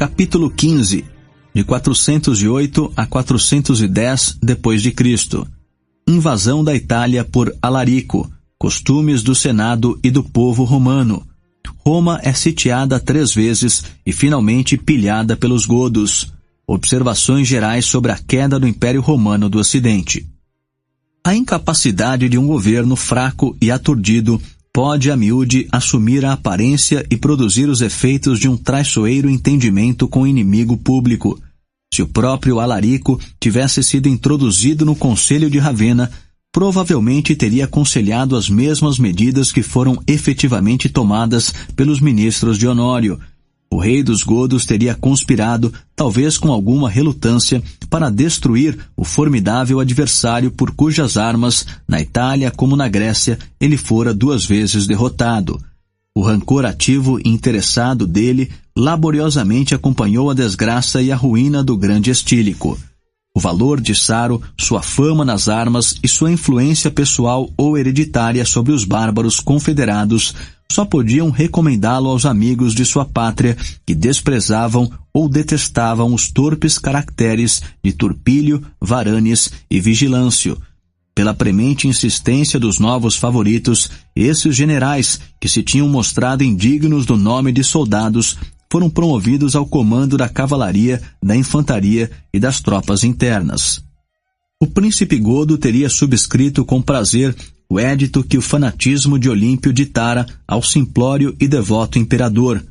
Capítulo 15, de 408 a 410 d.C. Invasão da Itália por Alarico, costumes do Senado e do povo romano. Roma é sitiada 3 vezes e finalmente pilhada pelos godos. Observações gerais sobre a queda do Império Romano do Ocidente. A incapacidade de um governo fraco e aturdido pode, a miúde, assumir a aparência e produzir os efeitos de um traiçoeiro entendimento com o inimigo público. Se o próprio Alarico tivesse sido introduzido no Conselho de Ravenna, provavelmente teria aconselhado as mesmas medidas que foram efetivamente tomadas pelos ministros de Honório. O rei dos godos teria conspirado, talvez com alguma relutância, para destruir o formidável adversário por cujas armas, na Itália como na Grécia, ele fora 2 vezes derrotado. O rancor ativo e interessado dele laboriosamente acompanhou a desgraça e a ruína do grande Estílico. O valor de Saro, sua fama nas armas e sua influência pessoal ou hereditária sobre os bárbaros confederados só podiam recomendá-lo aos amigos de sua pátria que desprezavam ou detestavam os torpes caracteres de Turpílio, Varanes e Vigilâncio. Pela premente insistência dos novos favoritos, esses generais, que se tinham mostrado indignos do nome de soldados, foram promovidos ao comando da cavalaria, da infantaria e das tropas internas. O príncipe godo teria subscrito com prazer o édito que o fanatismo de Olímpio ditara ao simplório e devoto imperador.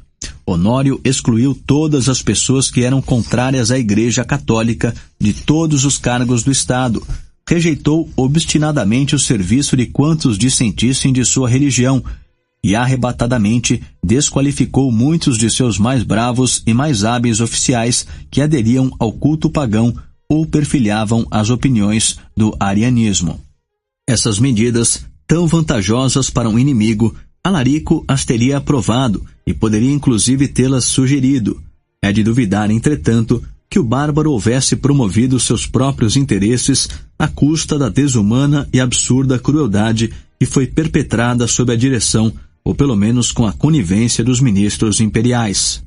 Honório excluiu todas as pessoas que eram contrárias à Igreja Católica de todos os cargos do Estado. Rejeitou obstinadamente o serviço de quantos dissentissem de sua religião e arrebatadamente desqualificou muitos de seus mais bravos e mais hábeis oficiais que aderiam ao culto pagão ou perfilhavam as opiniões do arianismo. Essas medidas, tão vantajosas para um inimigo, Alarico as teria aprovado e poderia inclusive tê-las sugerido. É de duvidar, entretanto, que o bárbaro houvesse promovido seus próprios interesses à custa da desumana e absurda crueldade que foi perpetrada sob a direção, ou pelo menos com a conivência dos ministros imperiais.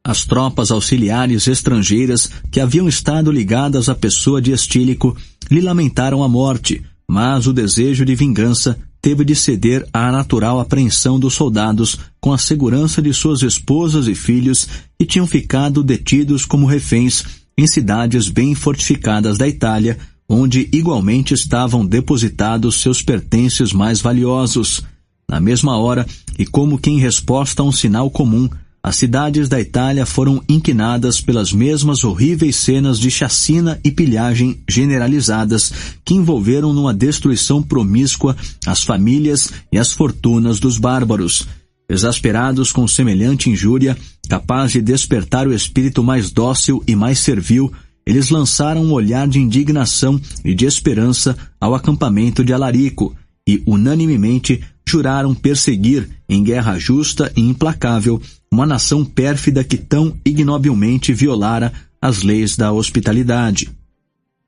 As tropas auxiliares estrangeiras que haviam estado ligadas à pessoa de Estílico lhe lamentaram a morte, mas o desejo de vingança teve de ceder à natural apreensão dos soldados com a segurança de suas esposas e filhos que tinham ficado detidos como reféns em cidades bem fortificadas da Itália, onde igualmente estavam depositados seus pertences mais valiosos. Na mesma hora, e como que em resposta a um sinal comum, as cidades da Itália foram inquinadas pelas mesmas horríveis cenas de chacina e pilhagem generalizadas que envolveram numa destruição promíscua as famílias e as fortunas dos bárbaros. Exasperados com semelhante injúria, capaz de despertar o espírito mais dócil e mais servil, eles lançaram um olhar de indignação e de esperança ao acampamento de Alarico e, unanimemente, juraram perseguir, em guerra justa e implacável, uma nação pérfida que tão ignobilmente violara as leis da hospitalidade.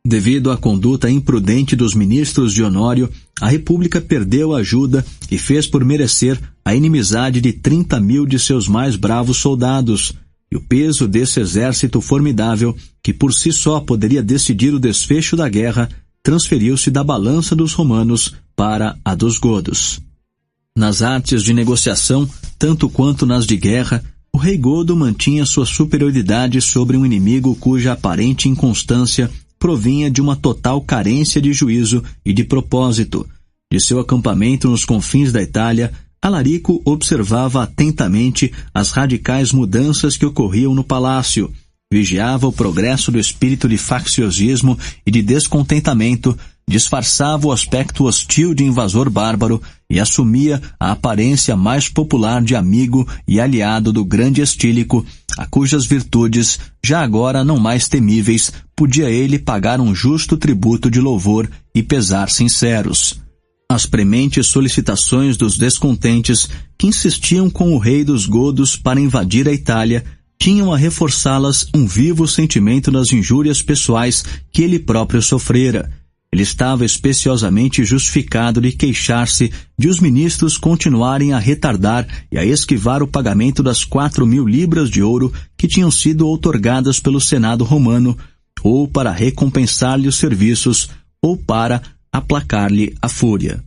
Devido à conduta imprudente dos ministros de Honório, a República perdeu a ajuda e fez por merecer a inimizade de 30.000 de seus mais bravos soldados, e o peso desse exército formidável, que por si só poderia decidir o desfecho da guerra, transferiu-se da balança dos romanos para a dos godos. Nas artes de negociação, tanto quanto nas de guerra, o rei godo mantinha sua superioridade sobre um inimigo cuja aparente inconstância provinha de uma total carência de juízo e de propósito. De seu acampamento nos confins da Itália, Alarico observava atentamente as radicais mudanças que ocorriam no palácio, vigiava o progresso do espírito de facciosismo e de descontentamento, disfarçava o aspecto hostil de invasor bárbaro e assumia a aparência mais popular de amigo e aliado do grande Estílico, a cujas virtudes, já agora não mais temíveis, podia ele pagar um justo tributo de louvor e pesar sinceros. As prementes solicitações dos descontentes, que insistiam com o rei dos godos para invadir a Itália, tinham a reforçá-las um vivo sentimento das injúrias pessoais que ele próprio sofrera. ele estava especiosamente justificado de queixar-se de os ministros continuarem a retardar e a esquivar o pagamento das 4.000 libras de ouro que tinham sido outorgadas pelo Senado romano, ou para recompensar-lhe os serviços, ou para aplacar-lhe a fúria.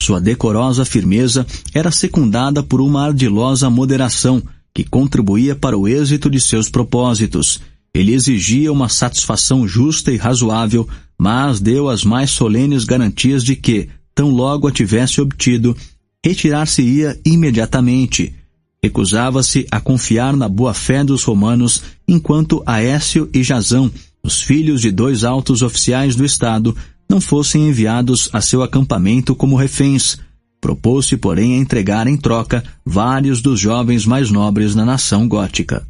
Sua decorosa firmeza era secundada por uma ardilosa moderação que contribuía para o êxito de seus propósitos. Ele exigia uma satisfação justa e razoável, mas deu as mais solenes garantias de que, tão logo a tivesse obtido, retirar-se-ia imediatamente. Recusava-se a confiar na boa-fé dos romanos, enquanto Aécio e Jasão, os filhos de 2 altos oficiais do Estado, não fossem enviados a seu acampamento como reféns. Propôs-se, porém, a entregar em troca vários dos jovens mais nobres na nação gótica.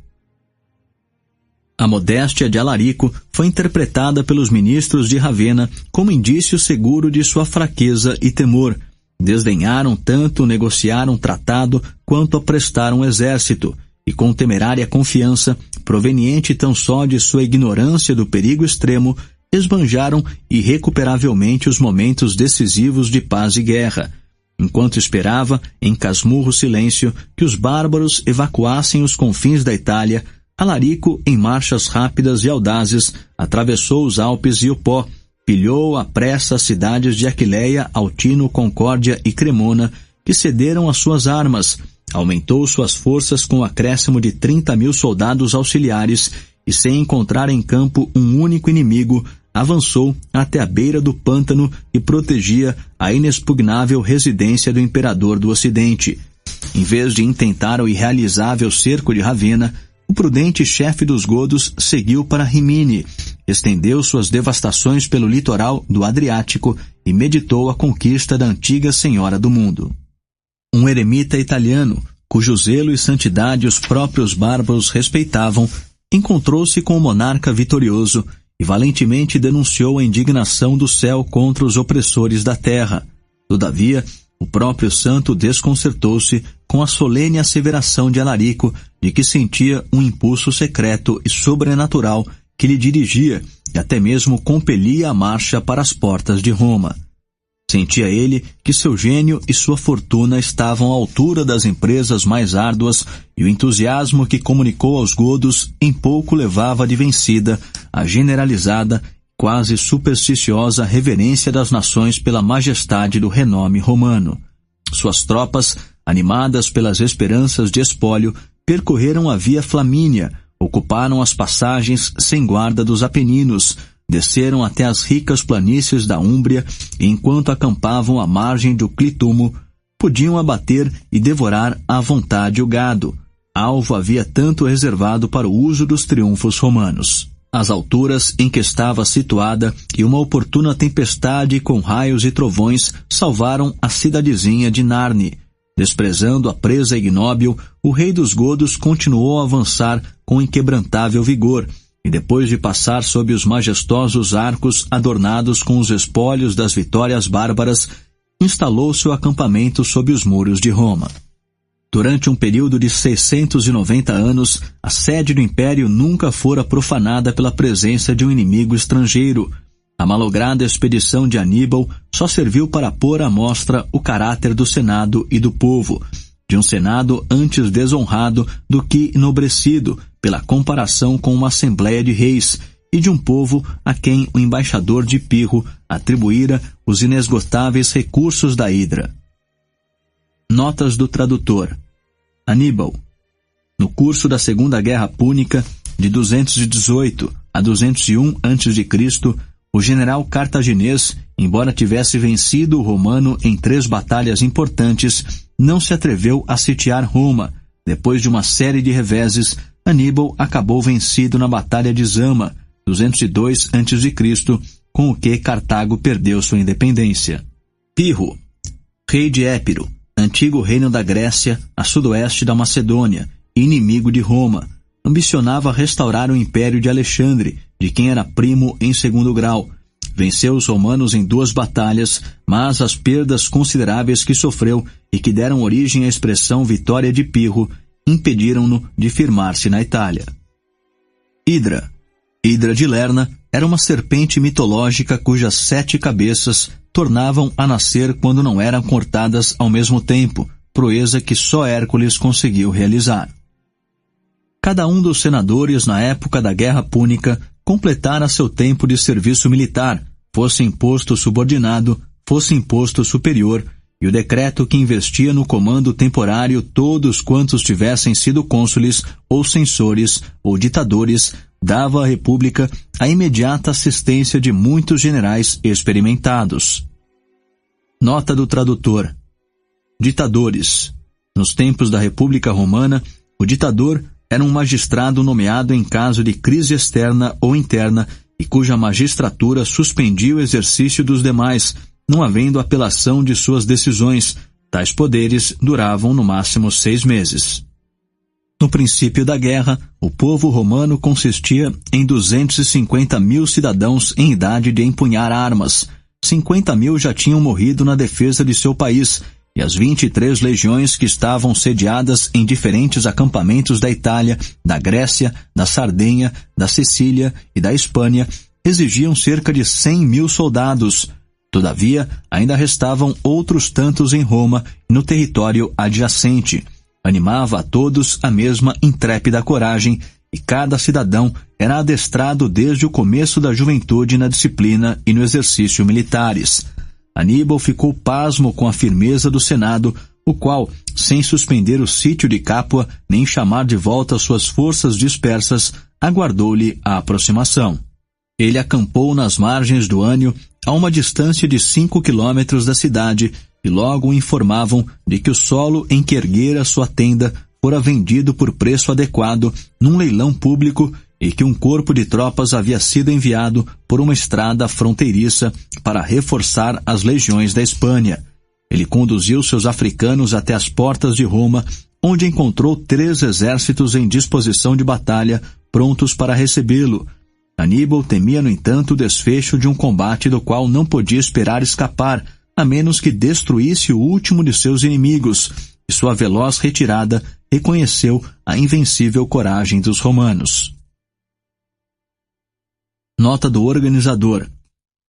A modéstia de Alarico foi interpretada pelos ministros de Ravenna como indício seguro de sua fraqueza e temor. Desdenharam tanto negociar um tratado quanto prestar um exército, e com temerária confiança, proveniente tão só de sua ignorância do perigo extremo, esbanjaram irrecuperavelmente os momentos decisivos de paz e guerra. Enquanto esperava, em casmurro silêncio, que os bárbaros evacuassem os confins da Itália, Alarico, em marchas rápidas e audazes, atravessou os Alpes e o Pó, pilhou à pressa as cidades de Aquileia, Altino, Concórdia e Cremona, que cederam as suas armas, aumentou suas forças com o acréscimo de 30.000 soldados auxiliares e, sem encontrar em campo um único inimigo, avançou até a beira do pântano e protegia a inexpugnável residência do imperador do Ocidente. Em vez de intentar o irrealizável cerco de Ravenna, o prudente chefe dos godos seguiu para Rimini, estendeu suas devastações pelo litoral do Adriático e meditou a conquista da antiga senhora do mundo. Um eremita italiano, cujo zelo e santidade os próprios bárbaros respeitavam, encontrou-se com o monarca vitorioso e valentemente denunciou a indignação do céu contra os opressores da terra. Todavia, o próprio santo desconcertou-se com a solene asseveração de Alarico de que sentia um impulso secreto e sobrenatural que lhe dirigia e até mesmo compelia a marcha para as portas de Roma. Sentia ele que seu gênio e sua fortuna estavam à altura das empresas mais árduas e o entusiasmo que comunicou aos godos em pouco levava de vencida a generalizada, quase supersticiosa reverência das nações pela majestade do renome romano. Suas tropas, animadas pelas esperanças de espólio, percorreram a Via Flamínia, ocuparam as passagens sem guarda dos Apeninos, desceram até as ricas planícies da Úmbria e, enquanto acampavam à margem do Clitumo, podiam abater e devorar à vontade o gado. Alvo havia tanto reservado para o uso dos triunfos romanos. As alturas em que estava situada e uma oportuna tempestade com raios e trovões salvaram a cidadezinha de Narni. Desprezando a presa ignóbil, o rei dos godos continuou a avançar com inquebrantável vigor, e depois de passar sob os majestosos arcos adornados com os espólios das vitórias bárbaras, instalou seu acampamento sob os muros de Roma. Durante um período de 690 anos, a sede do império nunca fora profanada pela presença de um inimigo estrangeiro. A malograda expedição de Aníbal só serviu para pôr à mostra o caráter do Senado e do povo, de um Senado antes desonrado do que enobrecido pela comparação com uma assembleia de reis, e de um povo a quem o embaixador de Pirro atribuíra os inesgotáveis recursos da hidra. Notas do tradutor. Aníbal. No curso da Segunda Guerra Púnica, de 218 a 201 a.C., o general cartaginês, embora tivesse vencido o romano em 3 batalhas importantes, não se atreveu a sitiar Roma. Depois de uma série de reveses, Aníbal acabou vencido na Batalha de Zama, 202 a.C., com o que Cartago perdeu sua independência. Pirro, rei de Épiro, antigo reino da Grécia, a sudoeste da Macedônia, inimigo de Roma, ambicionava restaurar o império de Alexandre, de quem era primo em 2º grau. Venceu os romanos em 2 batalhas, mas as perdas consideráveis que sofreu e que deram origem à expressão vitória de Pirro impediram-no de firmar-se na Itália. Hidra. Hidra de Lerna era uma serpente mitológica cujas 7 cabeças tornavam a nascer quando não eram cortadas ao mesmo tempo, proeza que só Hércules conseguiu realizar. Cada um dos senadores na época da Guerra Púnica completara seu tempo de serviço militar, fosse imposto subordinado, fosse imposto superior, e o decreto que investia no comando temporário todos quantos tivessem sido cônsules ou censores ou ditadores dava à República a imediata assistência de muitos generais experimentados. Nota do tradutor. Ditadores. Nos tempos da República Romana, o ditador era um magistrado nomeado em caso de crise externa ou interna e cuja magistratura suspendia o exercício dos demais, não havendo apelação de suas decisões. Tais poderes duravam no máximo 6 meses. No princípio da guerra, o povo romano consistia em 250.000 cidadãos em idade de empunhar armas. 50.000 já tinham morrido na defesa de seu país, e as 23 legiões que estavam sediadas em diferentes acampamentos da Itália, da Grécia, da Sardenha, da Sicília e da Espanha exigiam cerca de 100.000 soldados. Todavia, ainda restavam outros tantos em Roma e no território adjacente. Animava a todos a mesma intrépida coragem, e cada cidadão era adestrado desde o começo da juventude na disciplina e no exercício militares. Aníbal ficou pasmo com a firmeza do Senado, o qual, sem suspender o sítio de Capua, nem chamar de volta suas forças dispersas, aguardou-lhe a aproximação. Ele acampou nas margens do Ânio, a uma distância de 5 quilômetros da cidade, e logo o informavam de que o solo em que erguera sua tenda fora vendido por preço adequado num leilão público e que um corpo de tropas havia sido enviado por uma estrada fronteiriça para reforçar as legiões da Espanha. Ele conduziu seus africanos até as portas de Roma, onde encontrou 3 exércitos em disposição de batalha, prontos para recebê-lo. Aníbal temia, no entanto, o desfecho de um combate do qual não podia esperar escapar, a menos que destruísse o último de seus inimigos, e sua veloz retirada reconheceu a invencível coragem dos romanos. Nota do organizador.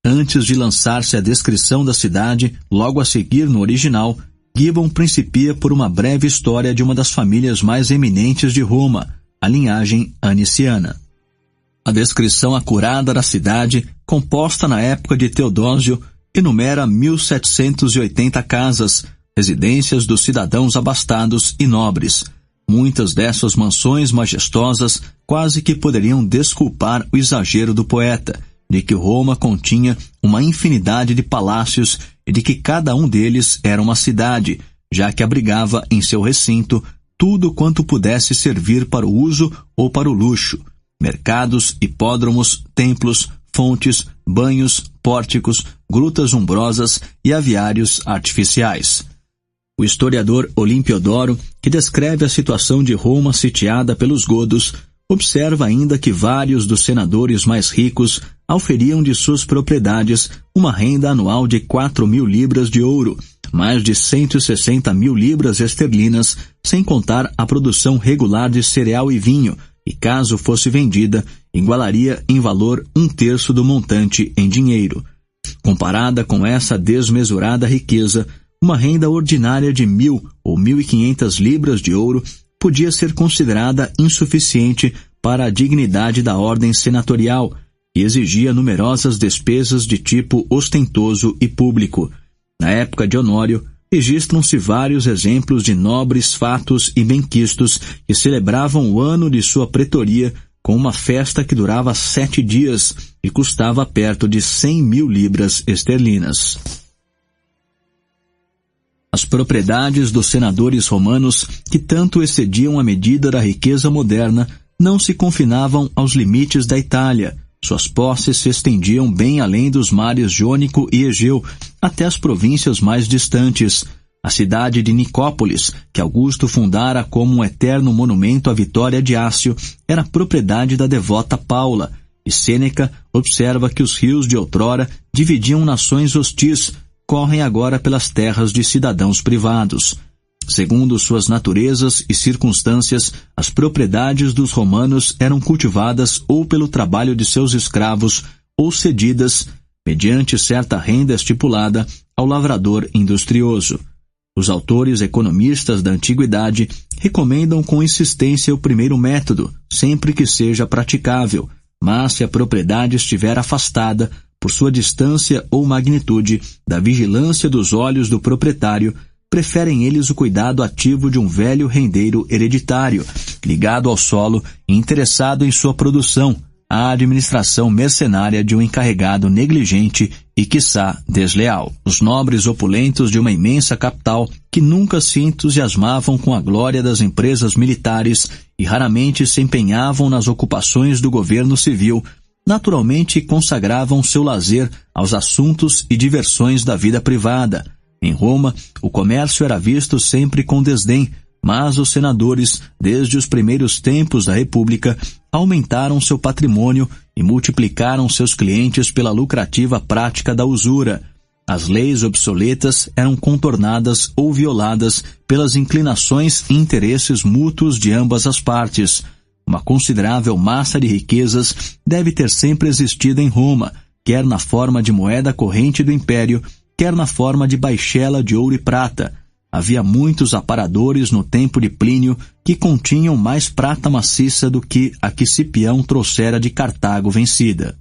Antes de lançar-se a descrição da cidade, logo a seguir no original, Gibbon principia por uma breve história de uma das famílias mais eminentes de Roma, a linhagem aniciana. A descrição acurada da cidade, composta na época de Teodósio, enumera 1.780 casas, residências dos cidadãos abastados e nobres. Muitas dessas mansões majestosas quase que poderiam desculpar o exagero do poeta, de que Roma continha uma infinidade de palácios e de que cada um deles era uma cidade, já que abrigava em seu recinto tudo quanto pudesse servir para o uso ou para o luxo: mercados, hipódromos, templos, fontes, banhos, pórticos, grutas umbrosas e aviários artificiais. O historiador Olimpiodoro, que descreve a situação de Roma sitiada pelos godos, observa ainda que vários dos senadores mais ricos auferiam de suas propriedades uma renda anual de 4.000 libras de ouro, mais de 160.000 libras esterlinas, sem contar a produção regular de cereal e vinho, e caso fosse vendida, igualaria em valor 1/3 do montante em dinheiro. Comparada com essa desmesurada riqueza, uma renda ordinária de 1.000 ou 1.500 libras de ouro podia ser considerada insuficiente para a dignidade da ordem senatorial, e exigia numerosas despesas de tipo ostentoso e público. Na época de Honório, registram-se vários exemplos de nobres fatos e benquistos que celebravam o ano de sua pretoria com uma festa que durava 7 dias e custava perto de 100.000 libras esterlinas. As propriedades dos senadores romanos, que tanto excediam a medida da riqueza moderna, não se confinavam aos limites da Itália. Suas posses se estendiam bem além dos mares Jônico e Egeu, até as províncias mais distantes. A cidade de Nicópolis, que Augusto fundara como um eterno monumento à vitória de Ácio, era propriedade da devota Paula, e Sêneca observa que os rios de outrora dividiam nações hostis, correm agora pelas terras de cidadãos privados. Segundo suas naturezas e circunstâncias, as propriedades dos romanos eram cultivadas ou pelo trabalho de seus escravos, ou cedidas, mediante certa renda estipulada, ao lavrador industrioso. Os autores economistas da antiguidade recomendam com insistência o primeiro método, sempre que seja praticável, mas se a propriedade estiver afastada, por sua distância ou magnitude, da vigilância dos olhos do proprietário, preferem eles o cuidado ativo de um velho rendeiro hereditário, ligado ao solo e interessado em sua produção, à administração mercenária de um encarregado negligente e, quiçá, desleal. Os nobres opulentos de uma imensa capital, que nunca se entusiasmavam com a glória das empresas militares e raramente se empenhavam nas ocupações do governo civil, naturalmente consagravam seu lazer aos assuntos e diversões da vida privada. Em Roma, o comércio era visto sempre com desdém, mas os senadores, desde os primeiros tempos da República, aumentaram seu patrimônio e multiplicaram seus clientes pela lucrativa prática da usura. As leis obsoletas eram contornadas ou violadas pelas inclinações e interesses mútuos de ambas as partes. Uma considerável massa de riquezas deve ter sempre existido em Roma, quer na forma de moeda corrente do império, quer na forma de baixela de ouro e prata. Havia muitos aparadores no tempo de Plínio que continham mais prata maciça do que a que Cipião trouxera de Cartago vencida.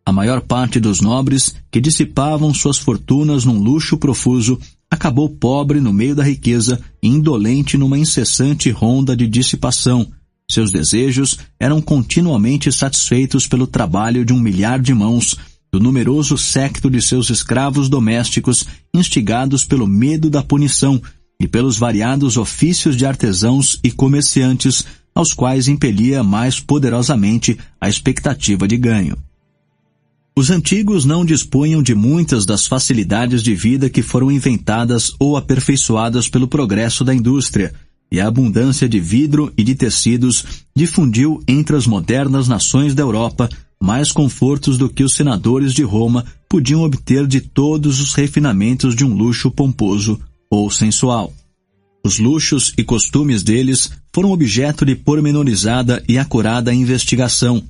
A maior parte dos nobres, que dissipavam suas fortunas num luxo profuso, acabou pobre no meio da riqueza e indolente numa incessante ronda de dissipação. Seus desejos eram continuamente satisfeitos pelo trabalho de 1 milhar de mãos, do numeroso séquito de seus escravos domésticos, instigados pelo medo da punição e pelos variados ofícios de artesãos e comerciantes, aos quais impelia mais poderosamente a expectativa de ganho. Os antigos não dispunham de muitas das facilidades de vida que foram inventadas ou aperfeiçoadas pelo progresso da indústria, e a abundância de vidro e de tecidos difundiu entre as modernas nações da Europa mais confortos do que os senadores de Roma podiam obter de todos os refinamentos de um luxo pomposo ou sensual. Os luxos e costumes deles foram objeto de pormenorizada e acurada investigação,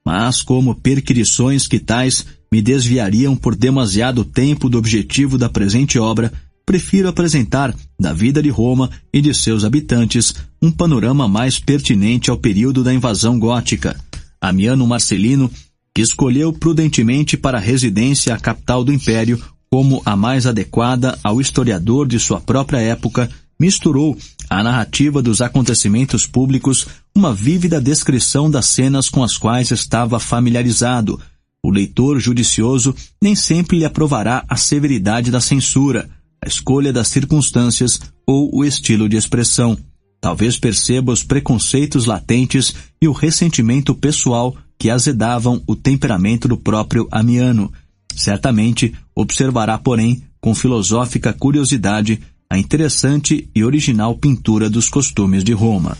mas como perquirições que tais me desviariam por demasiado tempo do objetivo da presente obra, prefiro apresentar, da vida de Roma e de seus habitantes, um panorama mais pertinente ao período da invasão gótica. Amiano Marcelino, que escolheu prudentemente para a residência a capital do Império como a mais adequada ao historiador de sua própria época, misturou à narrativa dos acontecimentos públicos uma vívida descrição das cenas com as quais estava familiarizado. O leitor judicioso nem sempre lhe aprovará a severidade da censura, a escolha das circunstâncias ou o estilo de expressão. Talvez perceba os preconceitos latentes e o ressentimento pessoal que azedavam o temperamento do próprio Amiano. Certamente observará, porém, com filosófica curiosidade, a interessante e original pintura dos costumes de Roma.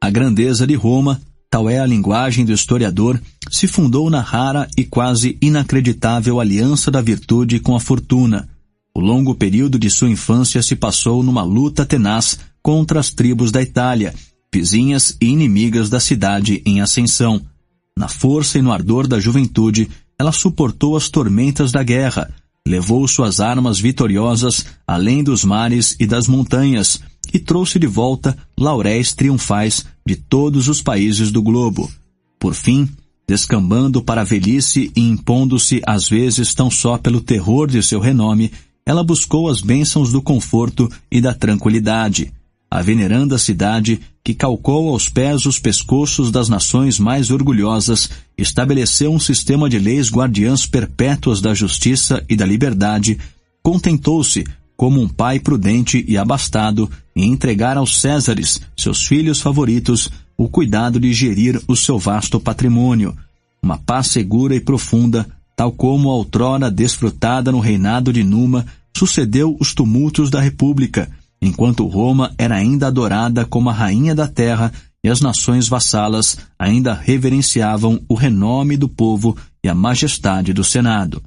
A grandeza de Roma, tal é a linguagem do historiador, se fundou na rara e quase inacreditável aliança da virtude com a fortuna. O longo período de sua infância se passou numa luta tenaz contra as tribos da Itália, vizinhas e inimigas da cidade em ascensão. Na força e no ardor da juventude, ela suportou as tormentas da guerra, levou suas armas vitoriosas além dos mares e das montanhas e trouxe de volta lauréis triunfais de todos os países do globo. Por fim, descambando para a velhice e impondo-se às vezes tão só pelo terror de seu renome, ela buscou as bênçãos do conforto e da tranquilidade. A veneranda cidade, que calcou aos pés os pescoços das nações mais orgulhosas, estabeleceu um sistema de leis guardiãs perpétuas da justiça e da liberdade, contentou-se, como um pai prudente e abastado, em entregar aos Césares, seus filhos favoritos, o cuidado de gerir o seu vasto patrimônio. Uma paz segura e profunda, tal como outrora desfrutada no reinado de Numa, sucedeu os tumultos da República, enquanto Roma era ainda adorada como a rainha da terra e as nações vassalas ainda reverenciavam o renome do povo e a majestade do Senado.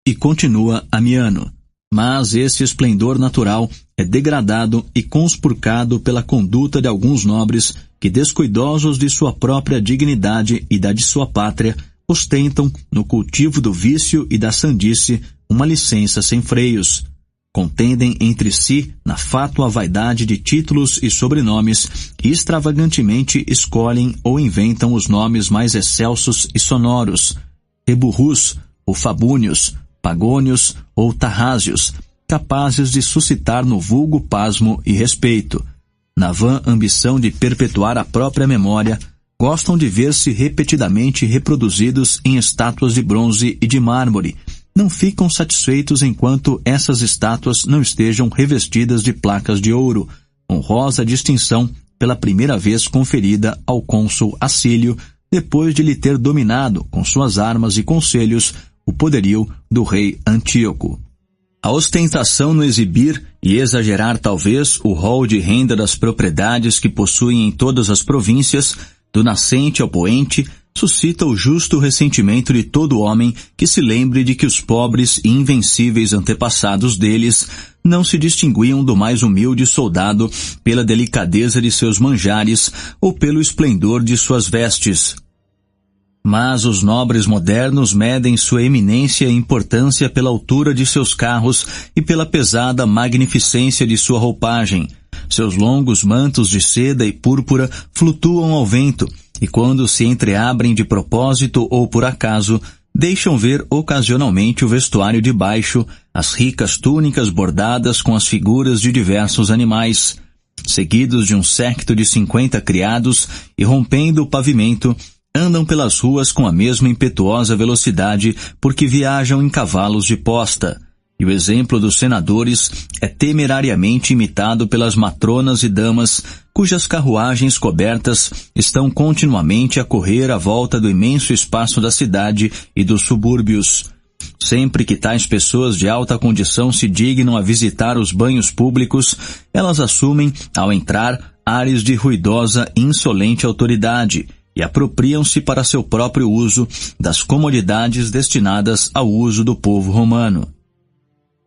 E continua Amiano. Mas esse esplendor natural é degradado e conspurcado pela conduta de alguns nobres que, descuidosos de sua própria dignidade e da de sua pátria, ostentam, no cultivo do vício e da sandice, uma licença sem freios. Contendem entre si na fátua vaidade de títulos e sobrenomes e extravagantemente escolhem ou inventam os nomes mais excelsos e sonoros: reburrus ou fabúnios, pagônios ou tarrásios, capazes de suscitar no vulgo pasmo e respeito. Na vã ambição de perpetuar a própria memória, gostam de ver-se repetidamente reproduzidos em estátuas de bronze e de mármore. Não ficam satisfeitos enquanto essas estátuas não estejam revestidas de placas de ouro, honrosa distinção pela primeira vez conferida ao cônsul Acílio, depois de lhe ter dominado, com suas armas e conselhos, o poderio do rei Antíoco. A ostentação no exibir e exagerar talvez o rol de renda das propriedades que possuem em todas as províncias, do nascente ao poente, suscita o justo ressentimento de todo homem que se lembre de que os pobres e invencíveis antepassados deles não se distinguiam do mais humilde soldado pela delicadeza de seus manjares ou pelo esplendor de suas vestes. Mas os nobres modernos medem sua eminência e importância pela altura de seus carros e pela pesada magnificência de sua roupagem. Seus longos mantos de seda e púrpura flutuam ao vento, e quando se entreabrem de propósito ou por acaso, deixam ver ocasionalmente o vestuário de baixo, as ricas túnicas bordadas com as figuras de diversos animais. Seguidos de um séquito de 50 criados e rompendo o pavimento, andam pelas ruas com a mesma impetuosa velocidade porque viajam em cavalos de posta. E o exemplo dos senadores é temerariamente imitado pelas matronas e damas, cujas carruagens cobertas estão continuamente a correr à volta do imenso espaço da cidade e dos subúrbios. Sempre que tais pessoas de alta condição se dignam a visitar os banhos públicos, elas assumem, ao entrar, ares de ruidosa e insolente autoridade, e apropriam-se para seu próprio uso das comodidades destinadas ao uso do povo romano.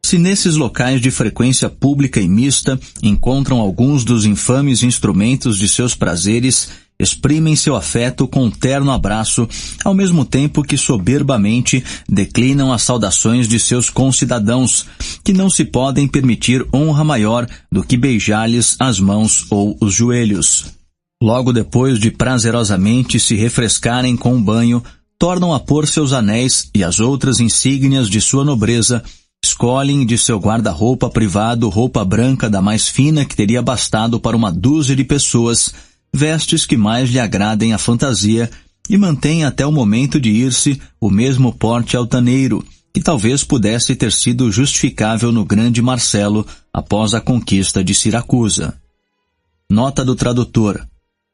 Se nesses locais de frequência pública e mista encontram alguns dos infames instrumentos de seus prazeres, exprimem seu afeto com um terno abraço, ao mesmo tempo que soberbamente declinam as saudações de seus concidadãos, que não se podem permitir honra maior do que beijar-lhes as mãos ou os joelhos. Logo depois de prazerosamente se refrescarem com um banho, tornam a pôr seus anéis e as outras insígnias de sua nobreza, escolhem de seu guarda-roupa privado roupa branca da mais fina que teria bastado para uma dúzia de pessoas, vestes que mais lhe agradem à fantasia, e mantêm até o momento de ir-se o mesmo porte altaneiro, que talvez pudesse ter sido justificável no grande Marcelo após a conquista de Siracusa. Nota do tradutor.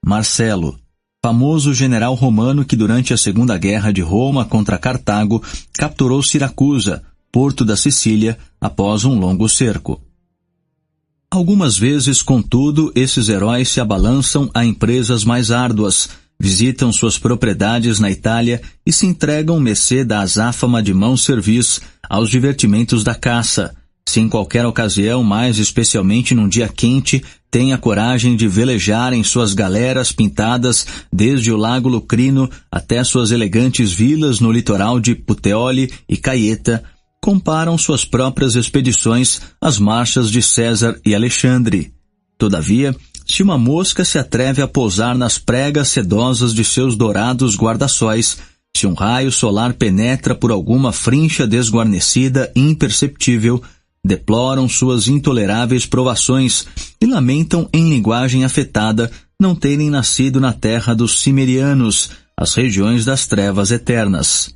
Marcelo, famoso general romano que durante a Segunda Guerra de Roma contra Cartago capturou Siracusa, porto da Sicília, após um longo cerco. Algumas vezes, contudo, esses heróis se abalançam a empresas mais árduas, visitam suas propriedades na Itália e se entregam mercê da azáfama de mão serviço aos divertimentos da caça. Se em qualquer ocasião, mais especialmente num dia quente, têm a coragem de velejar em suas galeras pintadas desde o lago Lucrino até suas elegantes vilas no litoral de Puteoli e Caieta, comparam suas próprias expedições às marchas de César e Alexandre. Todavia, se uma mosca se atreve a pousar nas pregas sedosas de seus dourados guarda-sóis, se um raio solar penetra por alguma frincha desguarnecida e imperceptível, deploram suas intoleráveis provações e lamentam em linguagem afetada não terem nascido na terra dos Cimerianos, as regiões das trevas eternas.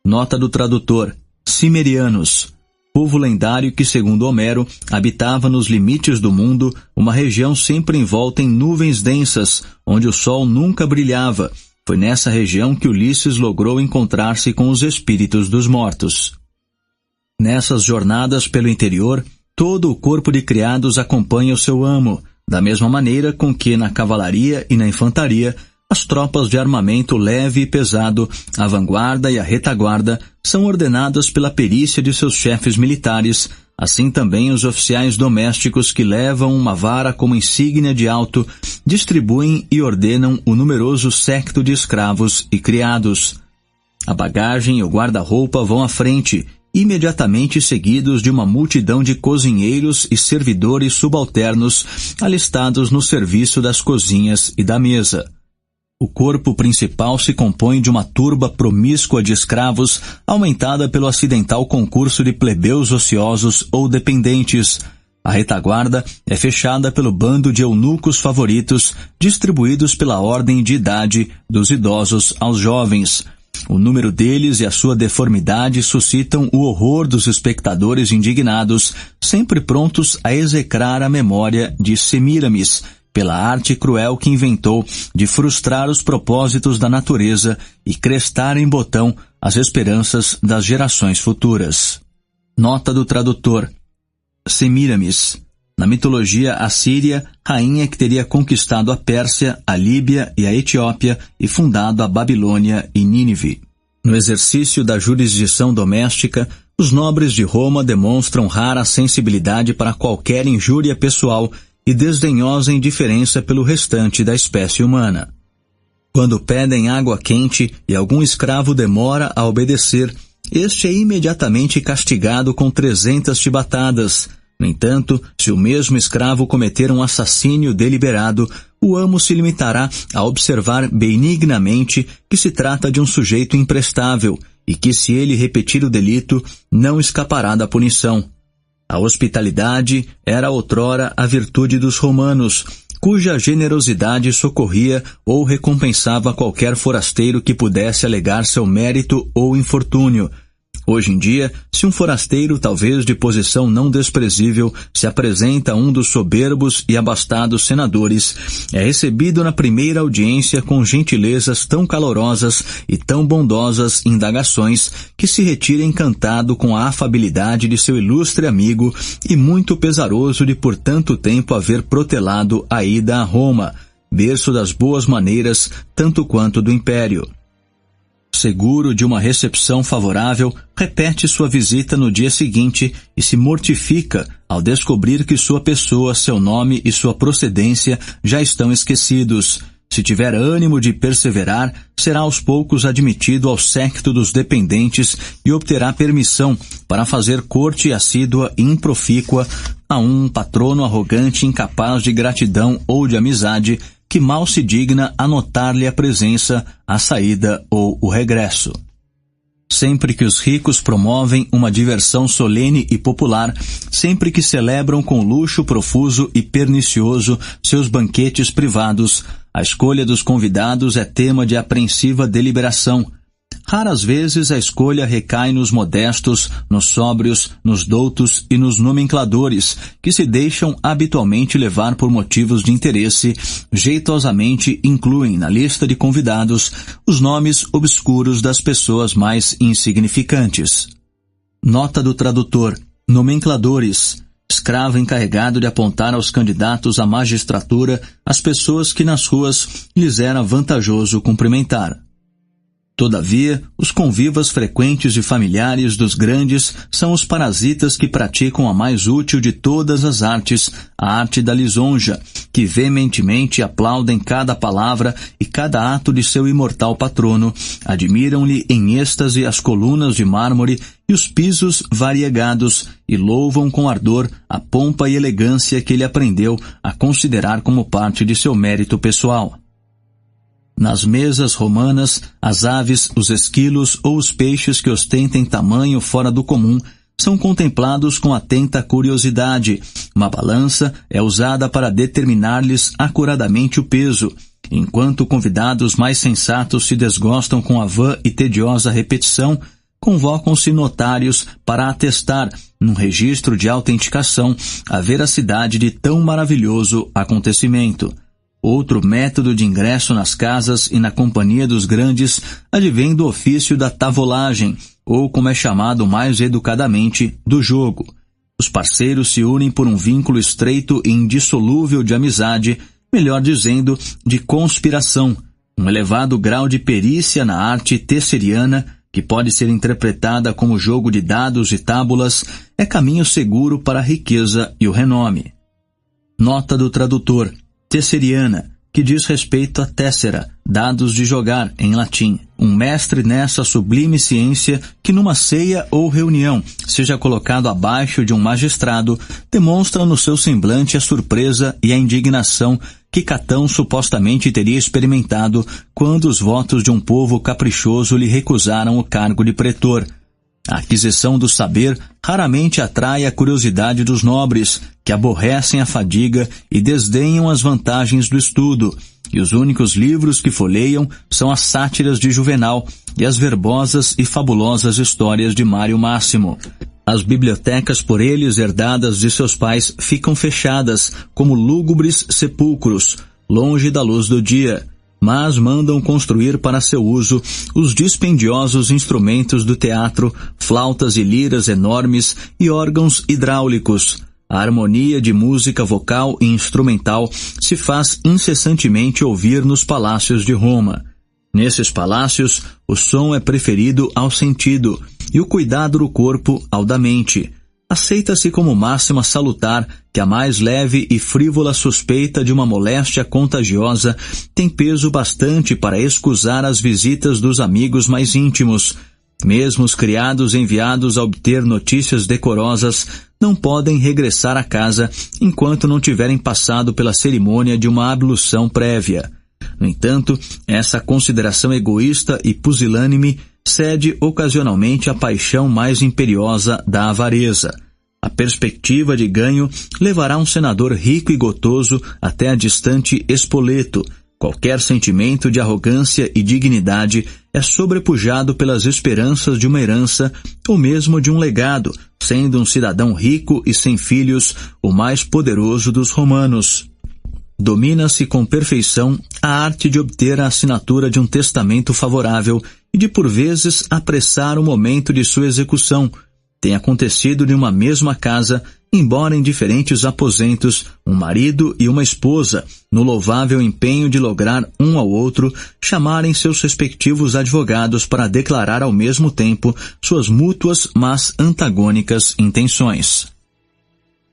Nota do tradutor. Cimerianos, povo lendário que, segundo Homero, habitava nos limites do mundo, uma região sempre envolta em nuvens densas, onde o sol nunca brilhava. Foi nessa região que Ulisses logrou encontrar-se com os espíritos dos mortos. Nessas jornadas pelo interior, todo o corpo de criados acompanha o seu amo, da mesma maneira com que na cavalaria e na infantaria, As tropas de armamento leve e pesado, a vanguarda e a retaguarda, são ordenadas pela perícia de seus chefes militares, assim também os oficiais domésticos que levam uma vara como insígnia de alto, distribuem e ordenam o numeroso séquito de escravos e criados. A bagagem e o guarda-roupa vão à frente, imediatamente seguidos de uma multidão de cozinheiros e servidores subalternos alistados no serviço das cozinhas e da mesa. O corpo principal se compõe de uma turba promíscua de escravos, aumentada pelo acidental concurso de plebeus ociosos ou dependentes. A retaguarda é fechada pelo bando de eunucos favoritos, distribuídos pela ordem de idade, dos idosos aos jovens. O número deles e a sua deformidade suscitam o horror dos espectadores indignados, sempre prontos a execrar a memória de Semíramis, pela arte cruel que inventou de frustrar os propósitos da natureza e crestar em botão as esperanças das gerações futuras. Nota do tradutor. Semíramis, na mitologia assíria, rainha que teria conquistado a Pérsia, a Líbia e a Etiópia e fundado a Babilônia e Nínive. No exercício da jurisdição doméstica, os nobres de Roma demonstram rara sensibilidade para qualquer injúria pessoal e desdenhosa indiferença pelo restante da espécie humana. Quando pedem água quente e algum escravo demora a obedecer, este é imediatamente castigado com 300 chibatadas. No entanto, se o mesmo escravo cometer um assassínio deliberado, o amo se limitará a observar benignamente que se trata de um sujeito imprestável e que, se ele repetir o delito, não escapará da punição. A hospitalidade era outrora a virtude dos romanos, cuja generosidade socorria ou recompensava qualquer forasteiro que pudesse alegar seu mérito ou infortúnio. Hoje em dia, se um forasteiro, talvez de posição não desprezível, se apresenta a um dos soberbos e abastados senadores, é recebido na primeira audiência com gentilezas tão calorosas e tão bondosas indagações que se retira encantado com a afabilidade de seu ilustre amigo e muito pesaroso de por tanto tempo haver protelado a ida a Roma, berço das boas maneiras tanto quanto do império. Seguro de uma recepção favorável, repete sua visita no dia seguinte e se mortifica ao descobrir que sua pessoa, seu nome e sua procedência já estão esquecidos. Se tiver ânimo de perseverar, será aos poucos admitido ao séquito dos dependentes e obterá permissão para fazer corte assídua e improfícua a um patrono arrogante incapaz de gratidão ou de amizade, que mal se digna anotar-lhe a presença, a saída ou o regresso. Sempre que os ricos promovem uma diversão solene e popular, sempre que celebram com luxo profuso e pernicioso seus banquetes privados, a escolha dos convidados é tema de apreensiva deliberação. Raras vezes a escolha recai nos modestos, nos sóbrios, nos doutos e nos nomencladores, que se deixam habitualmente levar por motivos de interesse, jeitosamente incluem na lista de convidados os nomes obscuros das pessoas mais insignificantes. Nota do tradutor. Nomencladores. Escravo encarregado de apontar aos candidatos à magistratura as pessoas que nas ruas lhes era vantajoso cumprimentar. Todavia, os convivas frequentes e familiares dos grandes são os parasitas que praticam a mais útil de todas as artes, a arte da lisonja, que veementemente aplaudem cada palavra e cada ato de seu imortal patrono, admiram-lhe em êxtase as colunas de mármore e os pisos variegados e louvam com ardor a pompa e elegância que ele aprendeu a considerar como parte de seu mérito pessoal. Nas mesas romanas, as aves, os esquilos ou os peixes que ostentem tamanho fora do comum são contemplados com atenta curiosidade. Uma balança é usada para determinar-lhes acuradamente o peso, enquanto convidados mais sensatos se desgostam com a vã e tediosa repetição, convocam-se notários para atestar, num registro de autenticação, a veracidade de tão maravilhoso acontecimento. Outro método de ingresso nas casas e na companhia dos grandes advém do ofício da tavolagem, ou como é chamado mais educadamente, do jogo. Os parceiros se unem por um vínculo estreito e indissolúvel de amizade, melhor dizendo, de conspiração. Um elevado grau de perícia na arte tesseriana, que pode ser interpretada como jogo de dados e tábulas, é caminho seguro para a riqueza e o renome. Nota do tradutor: tesseriana, que diz respeito a tessera, dados de jogar, em latim. Um mestre nessa sublime ciência que numa ceia ou reunião seja colocado abaixo de um magistrado, demonstra no seu semblante a surpresa e a indignação que Catão supostamente teria experimentado quando os votos de um povo caprichoso lhe recusaram o cargo de pretor. A aquisição do saber raramente atrai a curiosidade dos nobres, que aborrecem a fadiga e desdenham as vantagens do estudo, e os únicos livros que folheiam são as sátiras de Juvenal e as verbosas e fabulosas histórias de Mário Máximo. As bibliotecas por eles herdadas de seus pais ficam fechadas, como lúgubres sepulcros, longe da luz do dia, mas mandam construir para seu uso os dispendiosos instrumentos do teatro, flautas e liras enormes e órgãos hidráulicos. A harmonia de música vocal e instrumental se faz incessantemente ouvir nos palácios de Roma. Nesses palácios, o som é preferido ao sentido e o cuidado do corpo ao da mente. Aceita-se como máxima salutar que a mais leve e frívola suspeita de uma moléstia contagiosa tem peso bastante para escusar as visitas dos amigos mais íntimos. Mesmo os criados enviados a obter notícias decorosas não podem regressar a casa enquanto não tiverem passado pela cerimônia de uma ablução prévia. No entanto, essa consideração egoísta e pusilânime cede ocasionalmente à paixão mais imperiosa da avareza. A perspectiva de ganho levará um senador rico e gotoso até a distante Spoleto. Qualquer sentimento de arrogância e dignidade é sobrepujado pelas esperanças de uma herança ou mesmo de um legado, sendo um cidadão rico e sem filhos o mais poderoso dos romanos. Domina-se com perfeição a arte de obter a assinatura de um testamento favorável e de por vezes apressar o momento de sua execução. Tem acontecido em uma mesma casa, embora em diferentes aposentos, um marido e uma esposa, no louvável empenho de lograr um ao outro, chamarem seus respectivos advogados para declarar ao mesmo tempo suas mútuas, mas antagônicas intenções.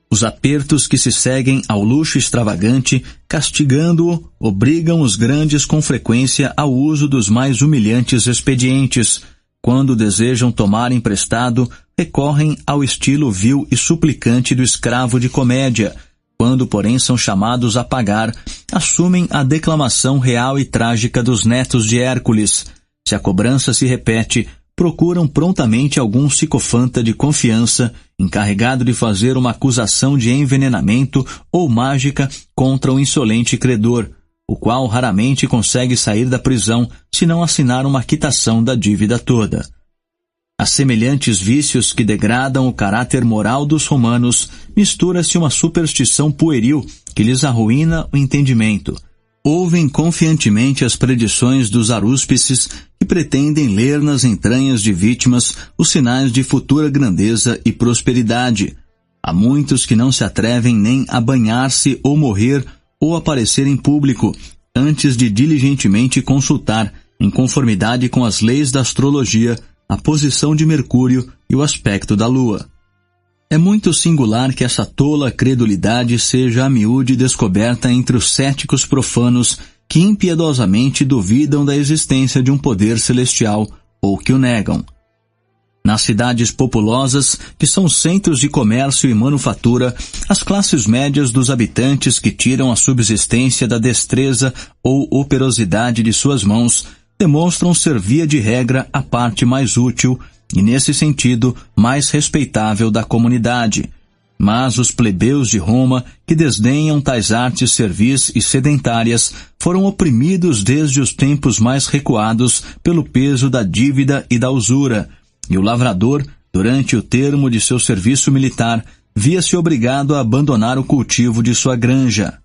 Os apertos que se seguem ao luxo extravagante, castigando-o, obrigam os grandes com frequência ao uso dos mais humilhantes expedientes. Quando desejam tomar emprestado, recorrem ao estilo vil e suplicante do escravo de comédia. Quando, porém, são chamados a pagar, assumem a declamação real e trágica dos netos de Hércules. Se a cobrança se repete, procuram prontamente algum psicofanta de confiança, encarregado de fazer uma acusação de envenenamento ou mágica contra o insolente credor, o qual raramente consegue sair da prisão se não assinar uma quitação da dívida toda. A semelhantes vícios que degradam o caráter moral dos romanos, mistura-se uma superstição pueril que lhes arruína o entendimento. Ouvem confiantemente as predições dos arúspices que pretendem ler nas entranhas de vítimas os sinais de futura grandeza e prosperidade. Há muitos que não se atrevem nem a banhar-se ou morrer ou aparecer em público, antes de diligentemente consultar, em conformidade com as leis da astrologia, a posição de Mercúrio e o aspecto da Lua. É muito singular que essa tola credulidade seja a miúde descoberta entre os céticos profanos que impiedosamente duvidam da existência de um poder celestial ou que o negam. Nas cidades populosas, que são centros de comércio e manufatura, as classes médias dos habitantes que tiram a subsistência da destreza ou operosidade de suas mãos demonstram ser via de regra a parte mais útil e, nesse sentido, mais respeitável da comunidade. Mas os plebeus de Roma, que desdenham tais artes servis e sedentárias, foram oprimidos desde os tempos mais recuados pelo peso da dívida e da usura, e o lavrador, durante o termo de seu serviço militar, via-se obrigado a abandonar o cultivo de sua granja.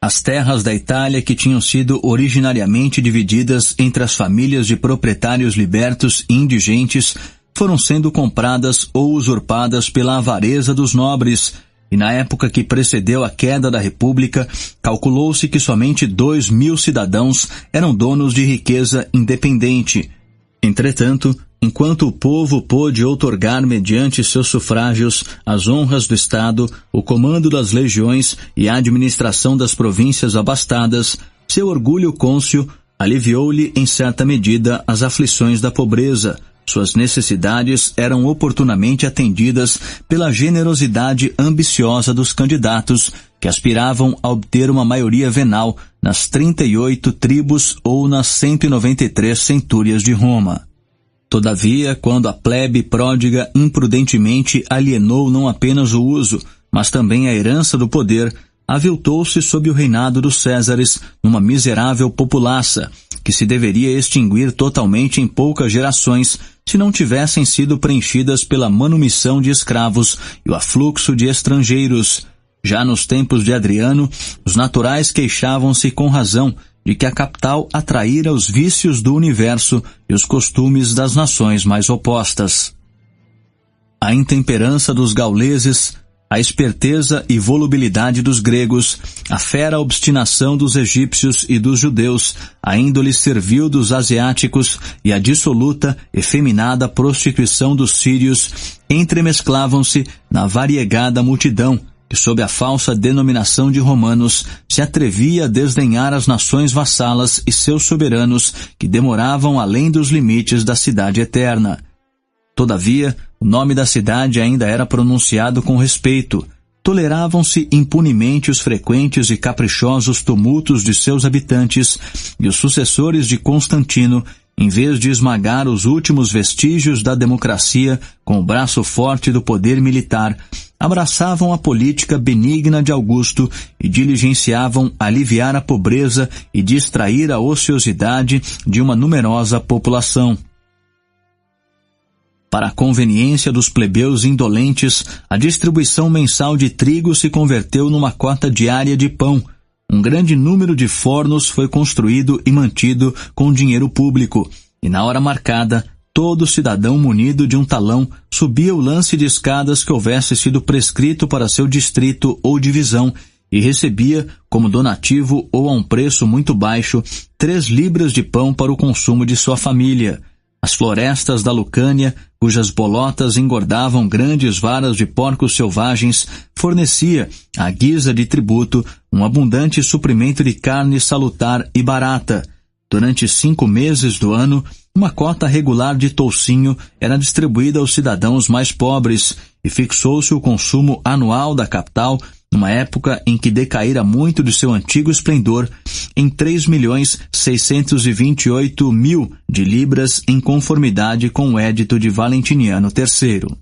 As terras da Itália, que tinham sido originariamente divididas entre as famílias de proprietários libertos e indigentes, foram sendo compradas ou usurpadas pela avareza dos nobres, e na época que precedeu a queda da República, calculou-se que somente 2.000 cidadãos eram donos de riqueza independente. Entretanto, enquanto o povo pôde outorgar mediante seus sufrágios as honras do Estado, o comando das legiões e a administração das províncias abastadas, seu orgulho cônscio aliviou-lhe em certa medida as aflições da pobreza. Suas necessidades eram oportunamente atendidas pela generosidade ambiciosa dos candidatos que aspiravam a obter uma maioria venal nas 38 tribos ou nas 193 centúrias de Roma. Todavia, quando a plebe pródiga imprudentemente alienou não apenas o uso, mas também a herança do poder, aviltou-se sob o reinado dos Césares numa miserável populaça, que se deveria extinguir totalmente em poucas gerações, se não tivessem sido preenchidas pela manumissão de escravos e o afluxo de estrangeiros. Já nos tempos de Adriano, os naturais queixavam-se com razão de que a capital atraíra os vícios do universo e os costumes das nações mais opostas. A intemperança dos gauleses, a esperteza e volubilidade dos gregos, a fera obstinação dos egípcios e dos judeus, a índole servil dos asiáticos e a dissoluta, efeminada prostituição dos sírios entremesclavam-se na variegada multidão que, sob a falsa denominação de romanos, se atrevia a desdenhar as nações vassalas e seus soberanos que demoravam além dos limites da cidade eterna. Todavia, o nome da cidade ainda era pronunciado com respeito. Toleravam-se impunemente os frequentes e caprichosos tumultos de seus habitantes, e os sucessores de Constantino, em vez de esmagar os últimos vestígios da democracia com o braço forte do poder militar, abraçavam a política benigna de Augusto e diligenciavam aliviar a pobreza e distrair a ociosidade de uma numerosa população. Para a conveniência dos plebeus indolentes, a distribuição mensal de trigo se converteu numa cota diária de pão. Um grande número de fornos foi construído e mantido com dinheiro público, e na hora marcada, todo cidadão munido de um talão subia o lance de escadas que houvesse sido prescrito para seu distrito ou divisão e recebia, como donativo ou a um preço muito baixo, 3 libras de pão para o consumo de sua família. As florestas da Lucânia, cujas bolotas engordavam grandes varas de porcos selvagens, fornecia, à guisa de tributo, um abundante suprimento de carne salutar e barata. Durante 5 meses do ano, uma cota regular de toucinho era distribuída aos cidadãos mais pobres e fixou-se o consumo anual da capital, numa época em que decaíra muito de seu antigo esplendor, em 3.628.000 de libras, em conformidade com o Édito de Valentiniano III.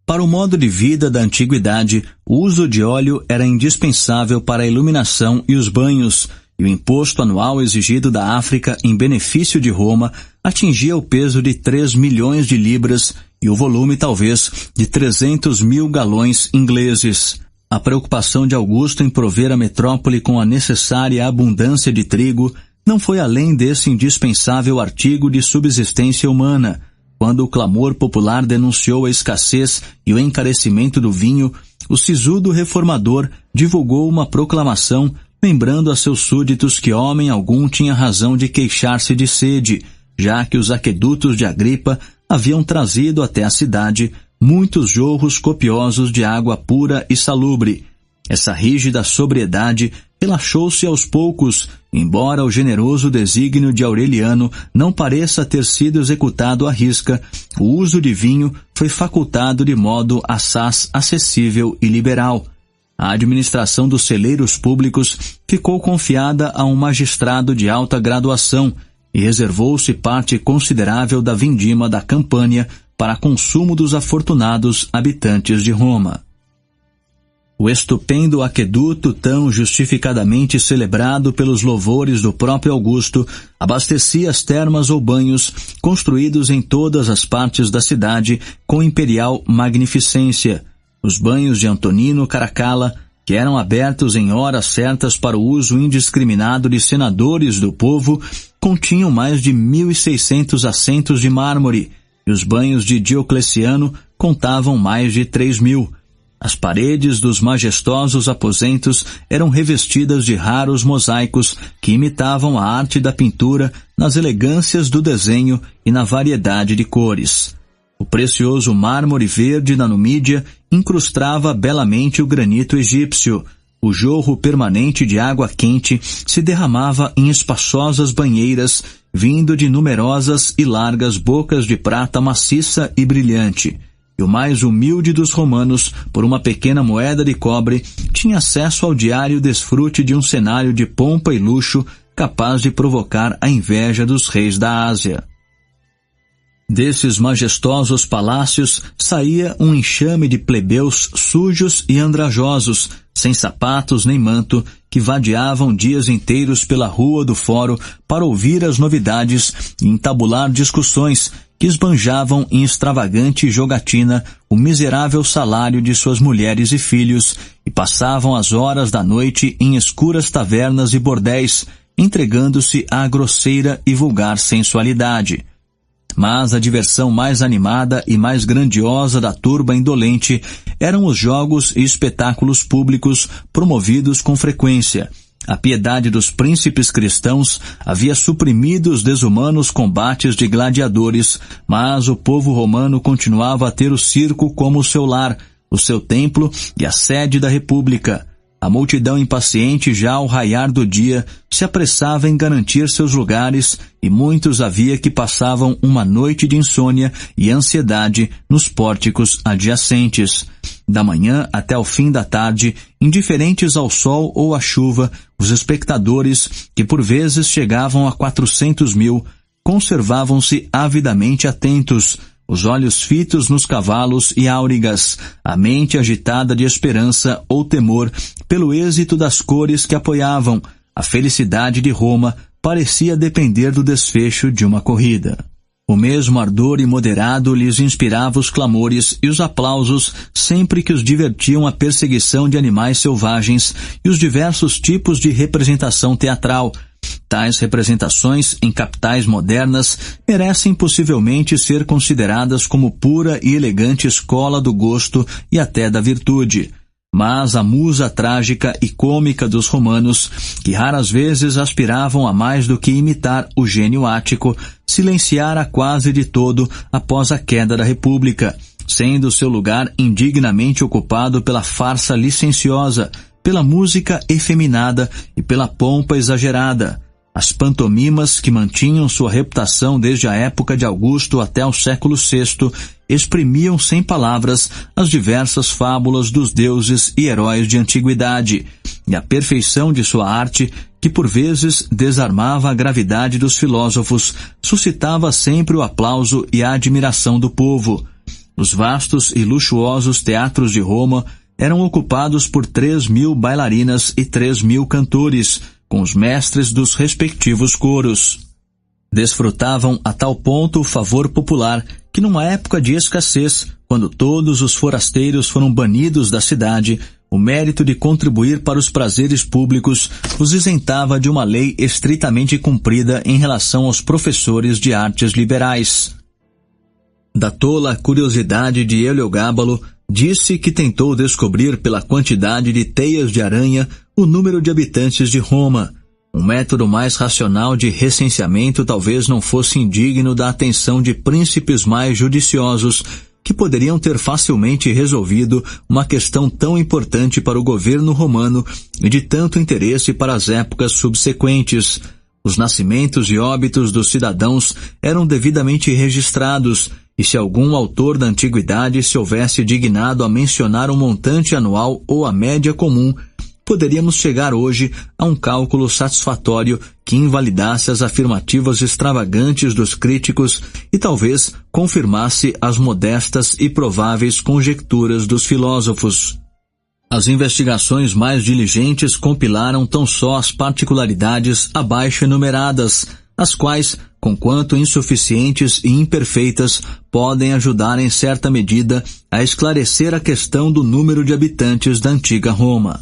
Para o modo de vida da antiguidade, o uso de óleo era indispensável para a iluminação e os banhos, e o imposto anual exigido da África em benefício de Roma atingia o peso de 3 milhões de libras e o volume, talvez, de 300.000 galões ingleses. A preocupação de Augusto em prover a metrópole com a necessária abundância de trigo não foi além desse indispensável artigo de subsistência humana. Quando o clamor popular denunciou a escassez e o encarecimento do vinho, o sisudo reformador divulgou uma proclamação lembrando a seus súditos que homem algum tinha razão de queixar-se de sede, já que os aquedutos de Agripa haviam trazido até a cidade muitos jorros copiosos de água pura e salubre. Essa rígida sobriedade relaxou-se aos poucos, embora o generoso desígnio de Aureliano não pareça ter sido executado à risca. O uso de vinho foi facultado de modo assaz acessível e liberal. A administração dos celeiros públicos ficou confiada a um magistrado de alta graduação e reservou-se parte considerável da vindima da Campânia para consumo dos afortunados habitantes de Roma. O estupendo aqueduto, tão justificadamente celebrado pelos louvores do próprio Augusto, abastecia as termas ou banhos construídos em todas as partes da cidade com imperial magnificência. Os banhos de Antonino Caracalla, que eram abertos em horas certas para o uso indiscriminado de senadores do povo, continham mais de 1.600 assentos de mármore, e os banhos de Diocleciano contavam mais de 3.000. As paredes dos majestosos aposentos eram revestidas de raros mosaicos que imitavam a arte da pintura nas elegâncias do desenho e na variedade de cores. O precioso mármore verde da Numídia incrustava belamente o granito egípcio. O jorro permanente de água quente se derramava em espaçosas banheiras, vindo de numerosas e largas bocas de prata maciça e brilhante. E o mais humilde dos romanos, por uma pequena moeda de cobre, tinha acesso ao diário desfrute de um cenário de pompa e luxo capaz de provocar a inveja dos reis da Ásia. Desses majestosos palácios saía um enxame de plebeus sujos e andrajosos, sem sapatos nem manto, que vadiavam dias inteiros pela rua do fórum para ouvir as novidades e entabular discussões que esbanjavam em extravagante jogatina o miserável salário de suas mulheres e filhos e passavam as horas da noite em escuras tavernas e bordéis, entregando-se à grosseira e vulgar sensualidade. Mas a diversão mais animada e mais grandiosa da turba indolente eram os jogos e espetáculos públicos promovidos com frequência. A piedade dos príncipes cristãos havia suprimido os desumanos combates de gladiadores, mas o povo romano continuava a ter o circo como seu lar, o seu templo e a sede da república. A multidão impaciente já ao raiar do dia se apressava em garantir seus lugares e muitos havia que passavam uma noite de insônia e ansiedade nos pórticos adjacentes. Da manhã até o fim da tarde, indiferentes ao sol ou à chuva, os espectadores, que por vezes chegavam a 400.000, conservavam-se avidamente atentos, os olhos fitos nos cavalos e áurigas, a mente agitada de esperança ou temor pelo êxito das cores que apoiavam. A felicidade de Roma parecia depender do desfecho de uma corrida. O mesmo ardor imoderado lhes inspirava os clamores e os aplausos sempre que os divertiam a perseguição de animais selvagens e os diversos tipos de representação teatral. Tais representações, em capitais modernas, merecem possivelmente ser consideradas como pura e elegante escola do gosto e até da virtude. Mas a musa trágica e cômica dos romanos, que raras vezes aspiravam a mais do que imitar o gênio ático, silenciara quase de todo após a queda da República, sendo seu lugar indignamente ocupado pela farsa licenciosa, pela música efeminada e pela pompa exagerada. As pantomimas, que mantinham sua reputação desde a época de Augusto até o século VI, exprimiam sem palavras as diversas fábulas dos deuses e heróis de antiguidade, e a perfeição de sua arte, que por vezes desarmava a gravidade dos filósofos, suscitava sempre o aplauso e a admiração do povo. Os vastos e luxuosos teatros de Roma eram ocupados por 3.000 bailarinas e 3.000 cantores, com os mestres dos respectivos coros. Desfrutavam a tal ponto o favor popular que numa época de escassez, quando todos os forasteiros foram banidos da cidade, o mérito de contribuir para os prazeres públicos os isentava de uma lei estritamente cumprida em relação aos professores de artes liberais. Da tola curiosidade de Heliogábalo, disse que tentou descobrir pela quantidade de teias de aranha o número de habitantes de Roma. Um método mais racional de recenseamento talvez não fosse indigno da atenção de príncipes mais judiciosos, que poderiam ter facilmente resolvido uma questão tão importante para o governo romano e de tanto interesse para as épocas subsequentes. Os nascimentos e óbitos dos cidadãos eram devidamente registrados, e se algum autor da antiguidade se houvesse dignado a mencionar um montante anual ou a média comum, poderíamos chegar hoje a um cálculo satisfatório que invalidasse as afirmativas extravagantes dos críticos e talvez confirmasse as modestas e prováveis conjecturas dos filósofos. As investigações mais diligentes compilaram tão só as particularidades abaixo enumeradas, as quais, conquanto insuficientes e imperfeitas, podem ajudar em certa medida a esclarecer a questão do número de habitantes da antiga Roma.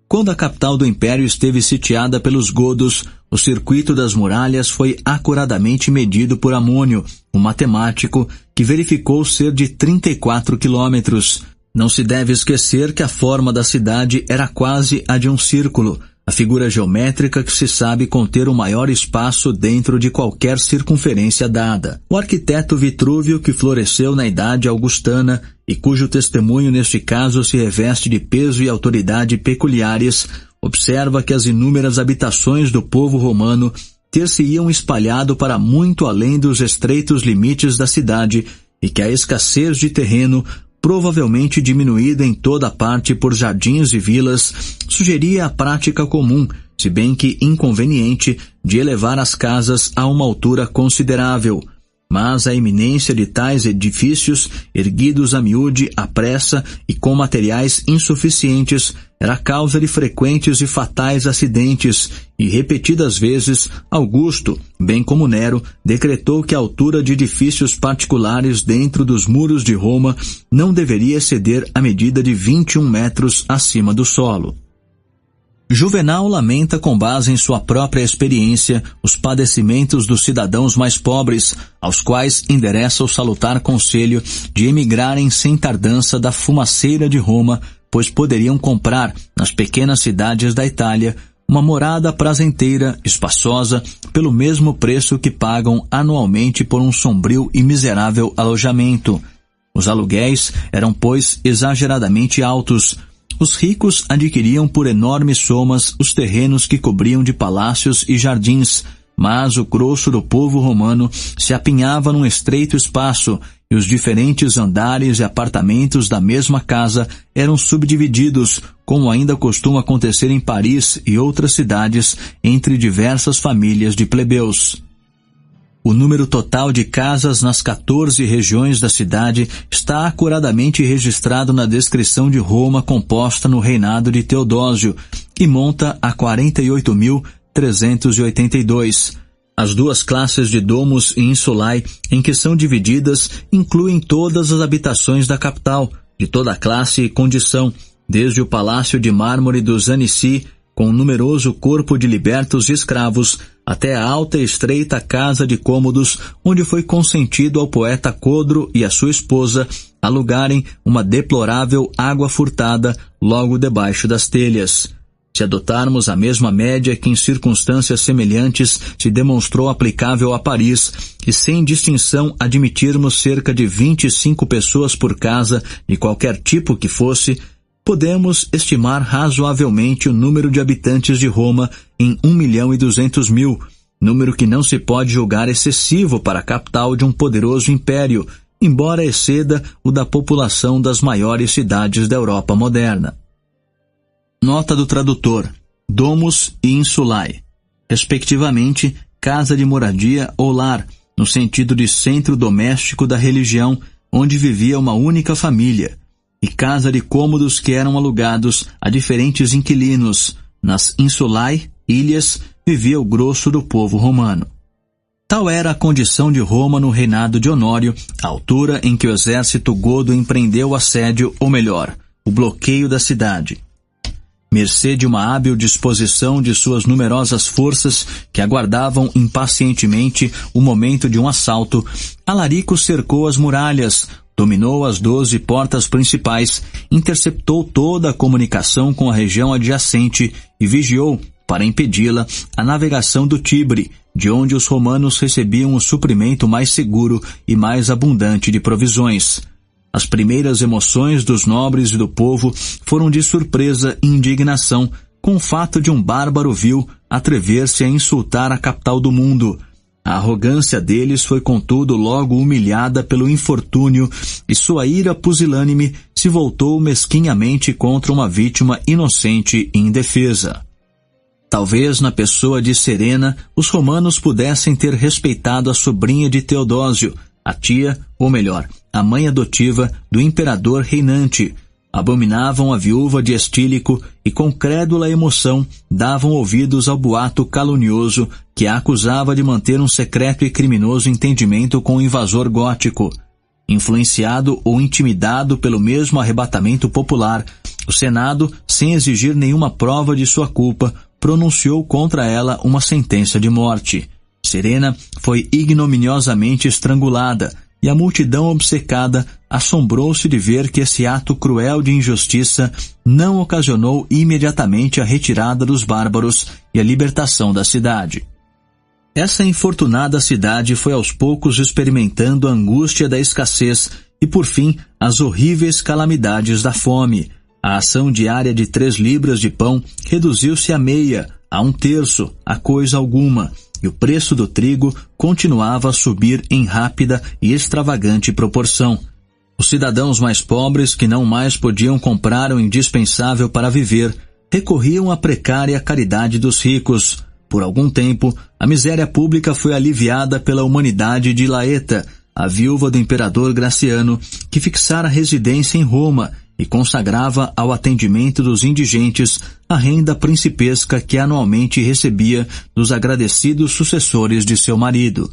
Quando a capital do Império esteve sitiada pelos godos, o circuito das muralhas foi acuradamente medido por Amônio, um matemático, que verificou ser de 34 quilômetros. Não se deve esquecer que a forma da cidade era quase a de um círculo, a figura geométrica que se sabe conter o maior espaço dentro de qualquer circunferência dada. O arquiteto Vitrúvio, que floresceu na Idade Augustana e cujo testemunho neste caso se reveste de peso e autoridade peculiares, observa que as inúmeras habitações do povo romano ter-se-iam espalhado para muito além dos estreitos limites da cidade e que a escassez de terreno, provavelmente diminuída em toda parte por jardins e vilas, sugeria a prática comum, se bem que inconveniente, de elevar as casas a uma altura considerável. Mas a iminência de tais edifícios, erguidos a miúde, à pressa e com materiais insuficientes, era causa de frequentes e fatais acidentes, e repetidas vezes Augusto, bem como Nero, decretou que a altura de edifícios particulares dentro dos muros de Roma não deveria exceder a medida de 21 metros acima do solo. Juvenal lamenta com base em sua própria experiência os padecimentos dos cidadãos mais pobres, aos quais endereça o salutar conselho de emigrarem sem tardança da fumaceira de Roma, pois poderiam comprar, nas pequenas cidades da Itália, uma morada prazenteira, espaçosa, pelo mesmo preço que pagam anualmente por um sombrio e miserável alojamento. Os aluguéis eram, pois, exageradamente altos. Os ricos adquiriam por enormes somas os terrenos que cobriam de palácios e jardins, mas o grosso do povo romano se apinhava num estreito espaço, e os diferentes andares e apartamentos da mesma casa eram subdivididos, como ainda costuma acontecer em Paris e outras cidades, entre diversas famílias de plebeus. O número total de casas nas 14 regiões da cidade está acuradamente registrado na descrição de Roma composta no reinado de Teodósio e monta a 48.382. As duas classes de domus e insulae em que são divididas incluem todas as habitações da capital, de toda classe e condição, desde o palácio de mármore dos Anici, com um numeroso corpo de libertos e escravos, até a alta e estreita casa de cômodos, onde foi consentido ao poeta Codro e à sua esposa alugarem uma deplorável água furtada logo debaixo das telhas. Se adotarmos a mesma média que em circunstâncias semelhantes se demonstrou aplicável a Paris, e sem distinção admitirmos cerca de 25 pessoas por casa, de qualquer tipo que fosse, podemos estimar razoavelmente o número de habitantes de Roma em 1.200.000, número que não se pode julgar excessivo para a capital de um poderoso império, embora exceda o da população das maiores cidades da Europa moderna. Nota do tradutor: domus e insulae, respectivamente, casa de moradia ou lar, no sentido de centro doméstico da religião, onde vivia uma única família, e casa de cômodos que eram alugados a diferentes inquilinos. Nas insulae, ilhas, vivia o grosso do povo romano. Tal era a condição de Roma no reinado de Honório, à altura em que o exército godo empreendeu o assédio, ou melhor, o bloqueio da cidade. Mercê de uma hábil disposição de suas numerosas forças, que aguardavam impacientemente o momento de um assalto, Alarico cercou as muralhas, dominou as 12 portas principais, interceptou toda a comunicação com a região adjacente e vigiou, para impedi-la, a navegação do Tibre, de onde os romanos recebiam o suprimento mais seguro e mais abundante de provisões. As primeiras emoções dos nobres e do povo foram de surpresa e indignação com o fato de um bárbaro vil atrever-se a insultar a capital do mundo. A arrogância deles foi, contudo, logo humilhada pelo infortúnio, e sua ira pusilânime se voltou mesquinhamente contra uma vítima inocente e indefesa. Talvez na pessoa de Serena os romanos pudessem ter respeitado a sobrinha de Teodósio, a tia, ou melhor, a mãe adotiva do imperador reinante. Abominavam a viúva de Estílico e com crédula emoção davam ouvidos ao boato calunioso que a acusava de manter um secreto e criminoso entendimento com o invasor gótico. Influenciado ou intimidado pelo mesmo arrebatamento popular, o Senado, sem exigir nenhuma prova de sua culpa, pronunciou contra ela uma sentença de morte. Serena foi ignominiosamente estrangulada, e a multidão obcecada assombrou-se de ver que esse ato cruel de injustiça não ocasionou imediatamente a retirada dos bárbaros e a libertação da cidade. Essa infortunada cidade foi aos poucos experimentando a angústia da escassez e, por fim, as horríveis calamidades da fome. A ação diária de 3 libras de pão reduziu-se a meia, a 1/3, a coisa alguma, e o preço do trigo continuava a subir em rápida e extravagante proporção. Os cidadãos mais pobres, que não mais podiam comprar o indispensável para viver, recorriam à precária caridade dos ricos. Por algum tempo, a miséria pública foi aliviada pela humanidade de Laeta, a viúva do imperador Graciano, que fixara residência em Roma e consagrava ao atendimento dos indigentes a renda principesca que anualmente recebia dos agradecidos sucessores de seu marido.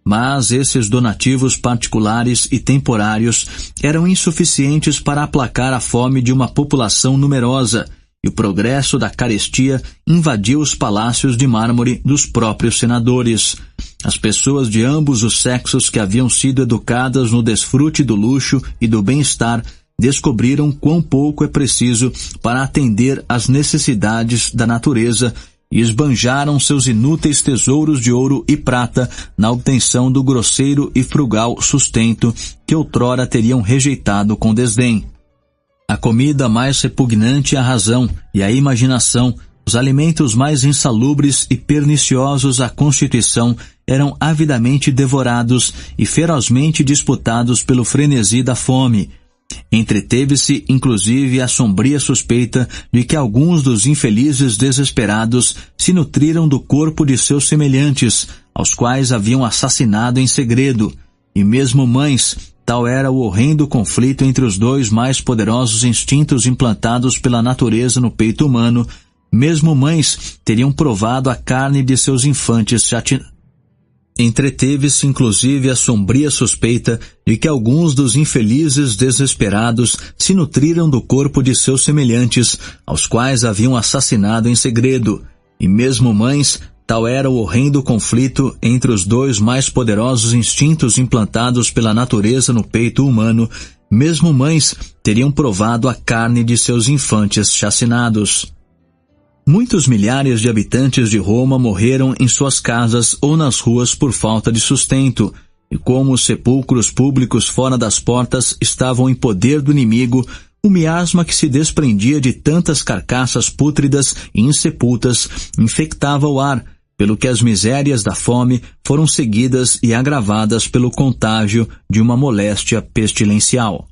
Mas esses donativos particulares e temporários eram insuficientes para aplacar a fome de uma população numerosa, e o progresso da carestia invadiu os palácios de mármore dos próprios senadores. As pessoas de ambos os sexos que haviam sido educadas no desfrute do luxo e do bem-estar descobriram quão pouco é preciso para atender às necessidades da natureza e esbanjaram seus inúteis tesouros de ouro e prata na obtenção do grosseiro e frugal sustento que outrora teriam rejeitado com desdém. A comida mais repugnante à razão e à imaginação, os alimentos mais insalubres e perniciosos à constituição eram avidamente devorados e ferozmente disputados pelo frenesi da fome. Entreteve-se, inclusive, a sombria suspeita de que alguns dos infelizes desesperados se nutriram do corpo de seus semelhantes, aos quais haviam assassinado em segredo, e mesmo mães. Tal era o horrendo conflito entre os 2 mais poderosos instintos implantados pela natureza no peito humano. Mesmo mães teriam provado a carne de seus infantes Entreteve-se inclusive a sombria suspeita de que alguns dos infelizes desesperados se nutriram do corpo de seus semelhantes, aos quais haviam assassinado em segredo. E mesmo mães. Tal era o horrendo conflito entre os 2 mais poderosos instintos implantados pela natureza no peito humano. Mesmo mães teriam provado a carne de seus infantes chacinados. Muitos milhares de habitantes de Roma morreram em suas casas ou nas ruas por falta de sustento, e como os sepulcros públicos fora das portas estavam em poder do inimigo, o miasma que se desprendia de tantas carcaças pútridas e insepultas infectava o ar, pelo que as misérias da fome foram seguidas e agravadas pelo contágio de uma moléstia pestilencial.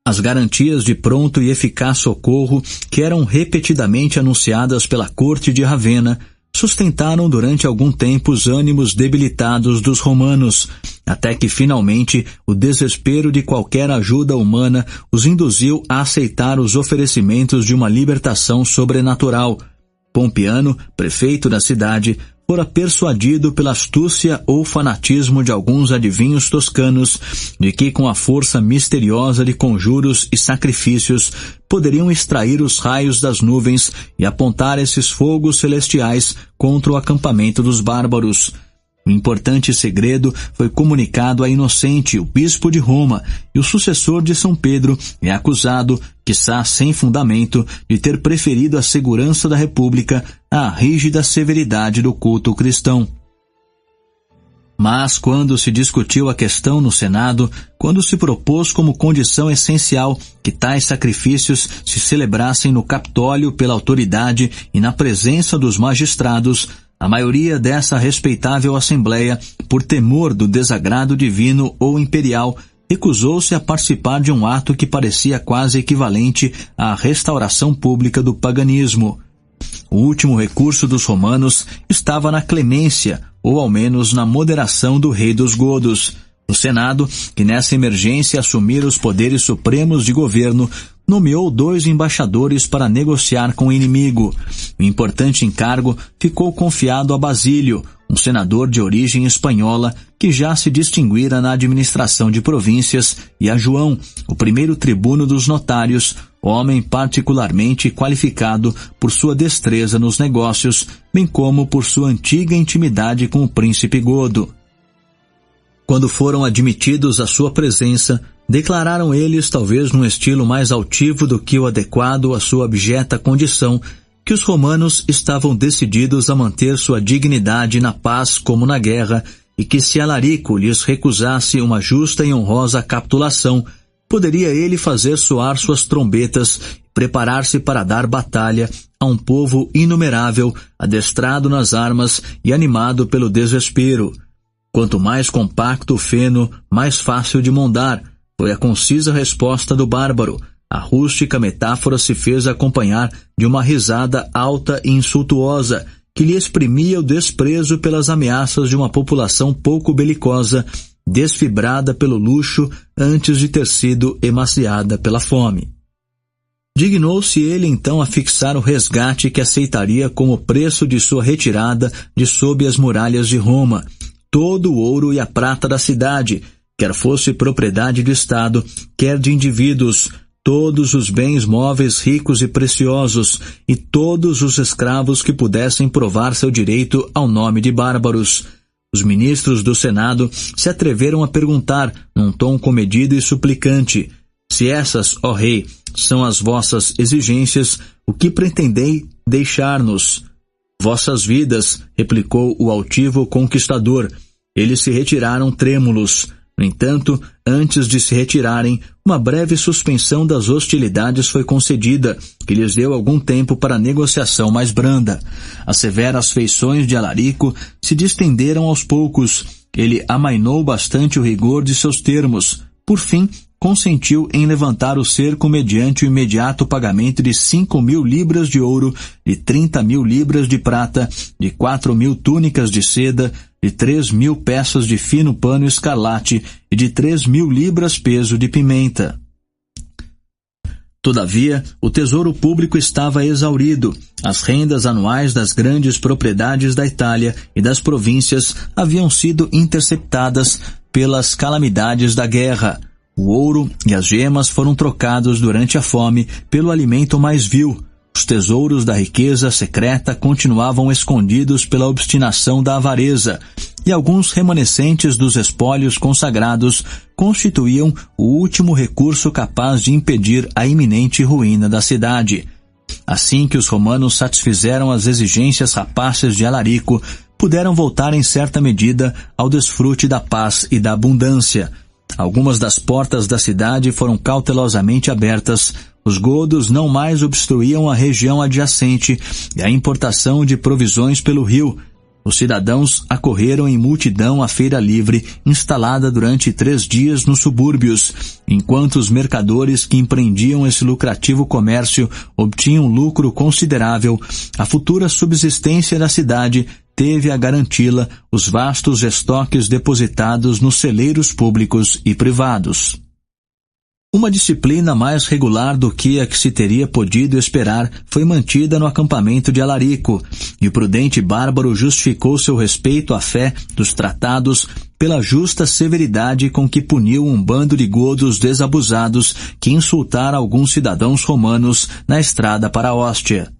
As garantias de pronto e eficaz socorro, que eram repetidamente anunciadas pela corte de Ravenna, sustentaram durante algum tempo os ânimos debilitados dos romanos, até que finalmente o desespero de qualquer ajuda humana os induziu a aceitar os oferecimentos de uma libertação sobrenatural. Pompiano, prefeito da cidade, fora persuadido pela astúcia ou fanatismo de alguns adivinhos toscanos de que, com a força misteriosa de conjuros e sacrifícios, poderiam extrair os raios das nuvens e apontar esses fogos celestiais contra o acampamento dos bárbaros. O importante segredo foi comunicado a Inocente, o bispo de Roma, e o sucessor de São Pedro é acusado, quiçá sem fundamento, de ter preferido a segurança da República à rígida severidade do culto cristão. Mas quando se discutiu a questão no Senado, quando se propôs como condição essencial que tais sacrifícios se celebrassem no Capitólio pela autoridade e na presença dos magistrados, a maioria dessa respeitável Assembleia, por temor do desagrado divino ou imperial, recusou-se a participar de um ato que parecia quase equivalente à restauração pública do paganismo. O último recurso dos romanos estava na clemência, ou ao menos na moderação do rei dos godos. O Senado, que nessa emergência assumira os poderes supremos de governo, nomeou 2 embaixadores para negociar com o inimigo. O importante encargo ficou confiado a Basílio, um senador de origem espanhola que já se distinguira na administração de províncias, e a João, o primeiro tribuno dos notários, homem particularmente qualificado por sua destreza nos negócios, bem como por sua antiga intimidade com o príncipe godo. Quando foram admitidos à sua presença, declararam eles, talvez num estilo mais altivo do que o adequado à sua abjeta condição, que os romanos estavam decididos a manter sua dignidade na paz como na guerra, e que se Alarico lhes recusasse uma justa e honrosa capitulação, poderia ele fazer soar suas trombetas e preparar-se para dar batalha a um povo inumerável, adestrado nas armas e animado pelo desespero. Quanto mais compacto o feno, mais fácil de mondar, foi a concisa resposta do bárbaro. A rústica metáfora se fez acompanhar de uma risada alta e insultuosa, que lhe exprimia o desprezo pelas ameaças de uma população pouco belicosa, desfibrada pelo luxo antes de ter sido emaciada pela fome. Dignou-se ele então a fixar o resgate que aceitaria como preço de sua retirada de sob as muralhas de Roma, todo o ouro e a prata da cidade, quer fosse propriedade do Estado, quer de indivíduos, todos os bens móveis ricos e preciosos, e todos os escravos que pudessem provar seu direito ao nome de bárbaros. Os ministros do Senado se atreveram a perguntar, num tom comedido e suplicante: se essas, ó rei, são as vossas exigências, o que pretendei deixar-nos? Vossas vidas, replicou o altivo conquistador. Eles se retiraram trêmulos. No entanto, antes de se retirarem, uma breve suspensão das hostilidades foi concedida, que lhes deu algum tempo para a negociação mais branda. As severas feições de Alarico se distenderam aos poucos. Ele amainou bastante o rigor de seus termos. Por fim, consentiu em levantar o cerco mediante o imediato pagamento de 5.000 libras de ouro, de 30.000 libras de prata, de 4.000 túnicas de seda, de 3.000 peças de fino pano escarlate e de 3.000 libras peso de pimenta. Todavia, o tesouro público estava exaurido. As rendas anuais das grandes propriedades da Itália e das províncias haviam sido interceptadas pelas calamidades da guerra. O ouro e as gemas foram trocados durante a fome pelo alimento mais vil. Os tesouros da riqueza secreta continuavam escondidos pela obstinação da avareza, e alguns remanescentes dos espólios consagrados constituíam o último recurso capaz de impedir a iminente ruína da cidade. Assim que os romanos satisfizeram as exigências rapaces de Alarico, puderam voltar em certa medida ao desfrute da paz e da abundância. Algumas das portas da cidade foram cautelosamente abertas, os godos não mais obstruíam a região adjacente e a importação de provisões pelo rio. Os cidadãos acorreram em multidão à feira livre, instalada durante 3 dias nos subúrbios, enquanto os mercadores que empreendiam esse lucrativo comércio obtinham lucro considerável. A futura subsistência da cidade teve a garanti-la os vastos estoques depositados nos celeiros públicos e privados. Uma disciplina mais regular do que a que se teria podido esperar foi mantida no acampamento de Alarico, e o prudente bárbaro justificou seu respeito à fé dos tratados pela justa severidade com que puniu um bando de godos desabusados que insultara alguns cidadãos romanos na estrada para a Óstia.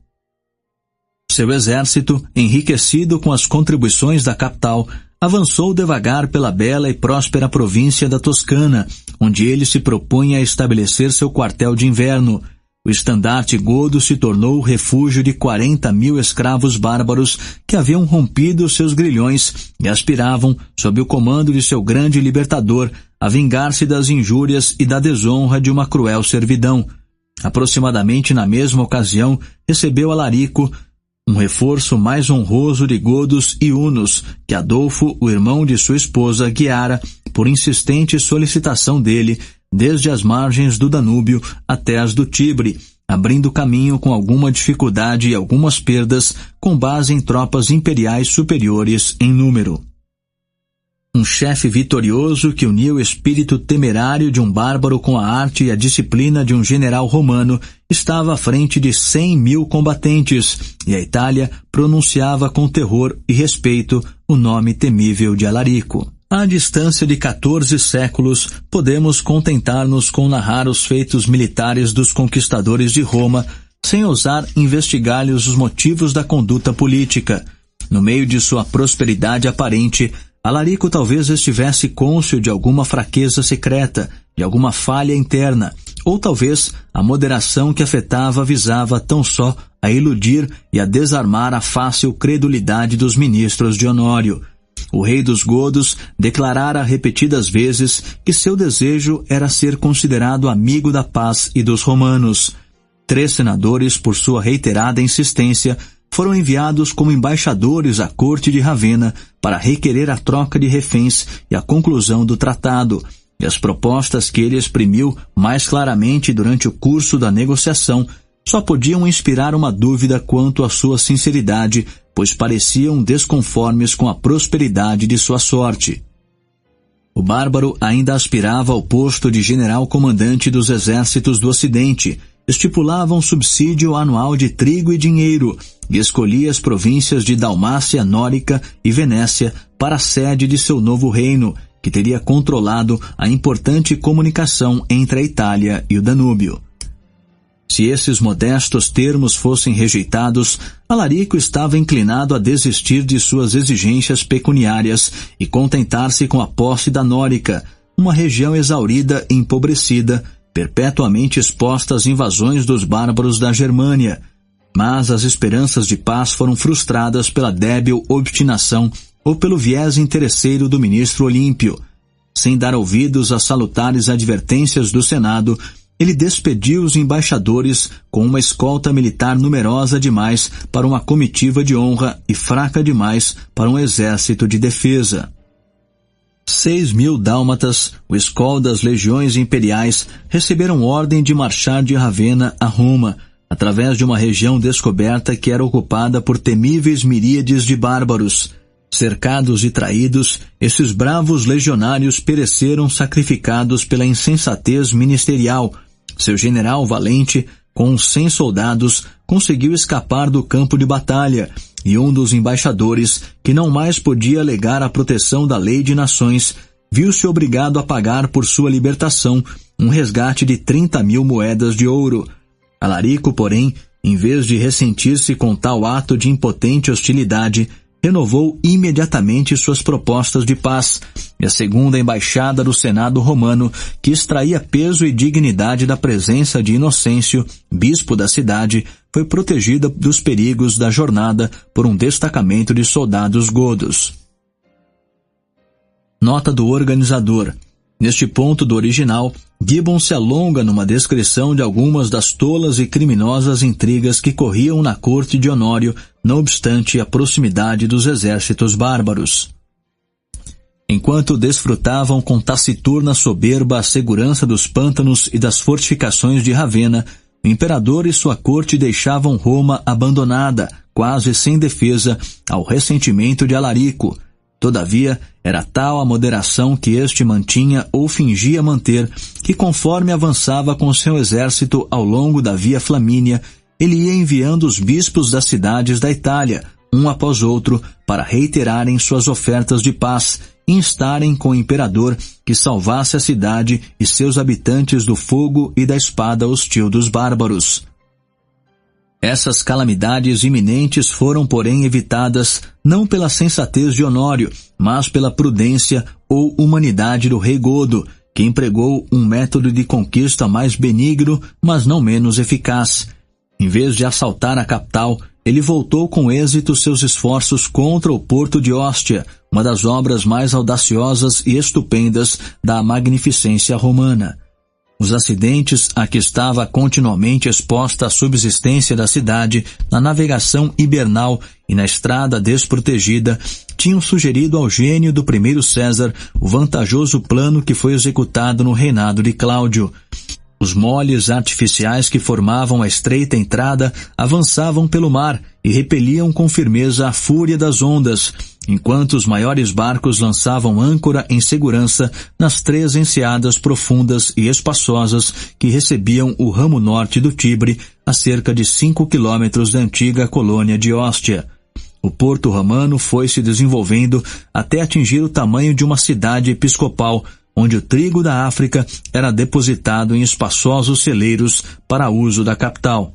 Seu exército, enriquecido com as contribuições da capital, avançou devagar pela bela e próspera província da Toscana, onde ele se propunha a estabelecer seu quartel de inverno. O estandarte godo se tornou o refúgio de 40.000 escravos bárbaros que haviam rompido seus grilhões e aspiravam, sob o comando de seu grande libertador, a vingar-se das injúrias e da desonra de uma cruel servidão. Aproximadamente na mesma ocasião, recebeu Alarico um reforço mais honroso de godos e hunos, que Adolfo, o irmão de sua esposa, guiara, por insistente solicitação dele, desde as margens do Danúbio até as do Tibre, abrindo caminho com alguma dificuldade e algumas perdas, com base em tropas imperiais superiores em número. Um chefe vitorioso que unia o espírito temerário de um bárbaro com a arte e a disciplina de um general romano estava à frente de 100.000 combatentes, e a Itália pronunciava com terror e respeito o nome temível de Alarico. À distância de 14 séculos, podemos contentar-nos com narrar os feitos militares dos conquistadores de Roma, sem ousar investigar-lhes os motivos da conduta política. No meio de sua prosperidade aparente, Alarico talvez estivesse cônscio de alguma fraqueza secreta, de alguma falha interna, ou talvez a moderação que afetava visava tão só a iludir e a desarmar a fácil credulidade dos ministros de Honório. O rei dos godos declarara repetidas vezes que seu desejo era ser considerado amigo da paz e dos romanos. 3 senadores, por sua reiterada insistência, foram enviados como embaixadores à corte de Ravenna para requerer a troca de reféns e a conclusão do tratado, e as propostas que ele exprimiu mais claramente durante o curso da negociação só podiam inspirar uma dúvida quanto à sua sinceridade, pois pareciam desconformes com a prosperidade de sua sorte. O bárbaro ainda aspirava ao posto de general-comandante dos exércitos do Ocidente, estipulava um subsídio anual de trigo e dinheiro, e escolhia as províncias de Dalmácia, Nórica e Venécia para a sede de seu novo reino, que teria controlado a importante comunicação entre a Itália e o Danúbio. Se esses modestos termos fossem rejeitados, Alarico estava inclinado a desistir de suas exigências pecuniárias e contentar-se com a posse da Nórica, uma região exaurida e empobrecida, perpetuamente exposta às invasões dos bárbaros da Germânia. Mas as esperanças de paz foram frustradas pela débil obstinação ou pelo viés interesseiro do ministro Olímpio. Sem dar ouvidos às salutares advertências do Senado, ele despediu os embaixadores com uma escolta militar numerosa demais para uma comitiva de honra e fraca demais para um exército de defesa. 6.000 dálmatas, o escol das legiões imperiais, receberam ordem de marchar de Ravenna a Roma, através de uma região descoberta que era ocupada por temíveis miríades de bárbaros. Cercados e traídos, esses bravos legionários pereceram sacrificados pela insensatez ministerial. Seu general valente, com uns 100 soldados, conseguiu escapar do campo de batalha, e um dos embaixadores, que não mais podia alegar a proteção da lei de nações, viu-se obrigado a pagar por sua libertação um resgate de 30.000 moedas de ouro. Alarico, porém, em vez de ressentir-se com tal ato de impotente hostilidade, renovou imediatamente suas propostas de paz, e a segunda embaixada do Senado romano, que extraía peso e dignidade da presença de Inocêncio, bispo da cidade, foi protegida dos perigos da jornada por um destacamento de soldados godos. Nota do organizador. Neste ponto do original, Gibbon se alonga numa descrição de algumas das tolas e criminosas intrigas que corriam na corte de Honório, não obstante a proximidade dos exércitos bárbaros. Enquanto desfrutavam com taciturna soberba a segurança dos pântanos e das fortificações de Ravenna, o imperador e sua corte deixavam Roma abandonada, quase sem defesa, ao ressentimento de Alarico. Todavia, era tal a moderação que este mantinha ou fingia manter, que conforme avançava com seu exército ao longo da Via Flamínia, ele ia enviando os bispos das cidades da Itália, um após outro, para reiterarem suas ofertas de paz e instarem com o imperador que salvasse a cidade e seus habitantes do fogo e da espada hostil dos bárbaros. Essas calamidades iminentes foram, porém, evitadas não pela sensatez de Honório, mas pela prudência ou humanidade do rei godo, que empregou um método de conquista mais benigno, mas não menos eficaz. Em vez de assaltar a capital, ele voltou com êxito seus esforços contra o porto de Ostia, uma das obras mais audaciosas e estupendas da magnificência romana. Os acidentes a que estava continuamente exposta a subsistência da cidade, na navegação hibernal e na estrada desprotegida, tinham sugerido ao gênio do primeiro César o vantajoso plano que foi executado no reinado de Cláudio. Os moles artificiais que formavam a estreita entrada avançavam pelo mar e repeliam com firmeza a fúria das ondas, enquanto os maiores barcos lançavam âncora em segurança nas 3 enseadas profundas e espaçosas que recebiam o ramo norte do Tibre, a cerca de 5 quilômetros da antiga colônia de Ostia. O porto romano foi se desenvolvendo até atingir o tamanho de uma cidade episcopal, onde o trigo da África era depositado em espaçosos celeiros para uso da capital.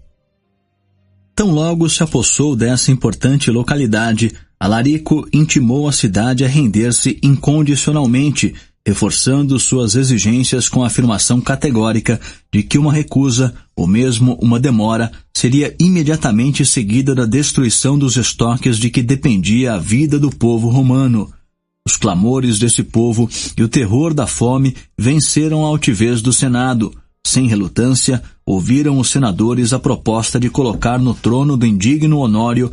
Tão logo se apossou dessa importante localidade, Alarico intimou a cidade a render-se incondicionalmente, reforçando suas exigências com a afirmação categórica de que uma recusa, ou mesmo uma demora, seria imediatamente seguida da destruição dos estoques de que dependia a vida do povo romano. Os clamores desse povo e o terror da fome venceram a altivez do Senado. Sem relutância, ouviram os senadores a proposta de colocar no trono do indigno Honório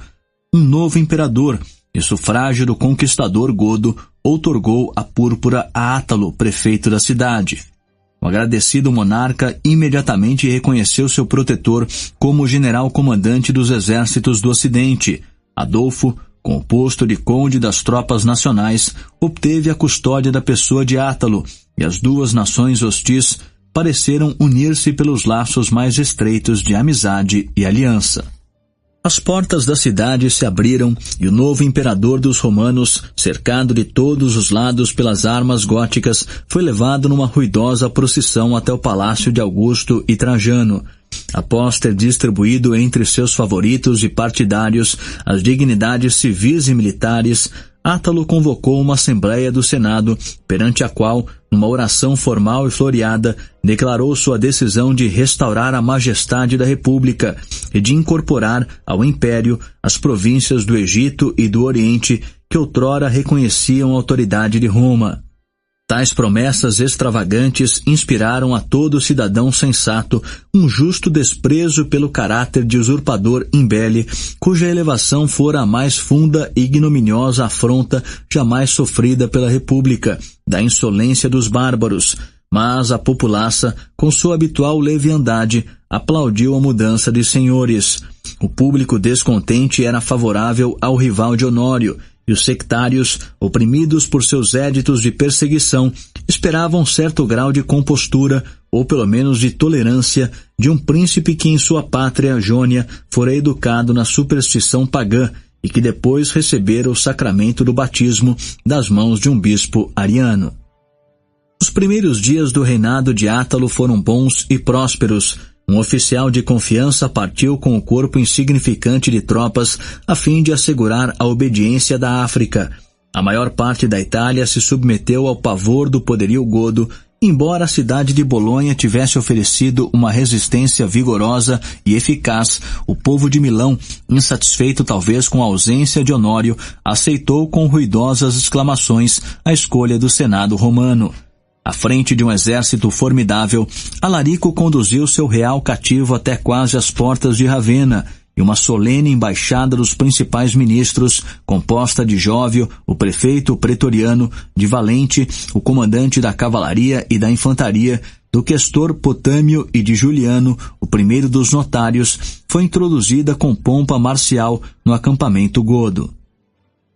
um novo imperador, e sufrágio do conquistador Godo outorgou a púrpura a Átalo, prefeito da cidade. O agradecido monarca imediatamente reconheceu seu protetor como general-comandante dos exércitos do Ocidente. Adolfo, com o posto de conde das tropas nacionais, obteve a custódia da pessoa de Átalo, e as duas nações hostis pareceram unir-se pelos laços mais estreitos de amizade e aliança. As portas da cidade se abriram e o novo imperador dos romanos, cercado de todos os lados pelas armas góticas, foi levado numa ruidosa procissão até o palácio de Augusto e Trajano. Após ter distribuído entre seus favoritos e partidários as dignidades civis e militares, Átalo convocou uma assembleia do Senado, perante a qual, numa oração formal e floreada, declarou sua decisão de restaurar a majestade da República e de incorporar ao Império as províncias do Egito e do Oriente que outrora reconheciam a autoridade de Roma. Tais promessas extravagantes inspiraram a todo cidadão sensato um justo desprezo pelo caráter de usurpador imbele, cuja elevação fora a mais funda e ignominiosa afronta jamais sofrida pela República, da insolência dos bárbaros. Mas a populaça, com sua habitual leviandade, aplaudiu a mudança de senhores. O público descontente era favorável ao rival de Honório, e os sectários, oprimidos por seus éditos de perseguição, esperavam certo grau de compostura, ou pelo menos de tolerância, de um príncipe que em sua pátria, Jônia, fora educado na superstição pagã e que depois recebera o sacramento do batismo das mãos de um bispo ariano. Os primeiros dias do reinado de Átalo foram bons e prósperos. Um oficial de confiança partiu com o corpo insignificante de tropas a fim de assegurar a obediência da África. A maior parte da Itália se submeteu ao pavor do poderio godo, embora a cidade de Bolonha tivesse oferecido uma resistência vigorosa e eficaz. O povo de Milão, insatisfeito talvez com a ausência de Honório, aceitou com ruidosas exclamações a escolha do Senado romano. À frente de um exército formidável, Alarico conduziu seu real cativo até quase as portas de Ravenna, e uma solene embaixada dos principais ministros, composta de Jóvio, o prefeito pretoriano, de Valente, o comandante da cavalaria e da infantaria, do questor Potâmio e de Juliano, o primeiro dos notários, foi introduzida com pompa marcial no acampamento godo.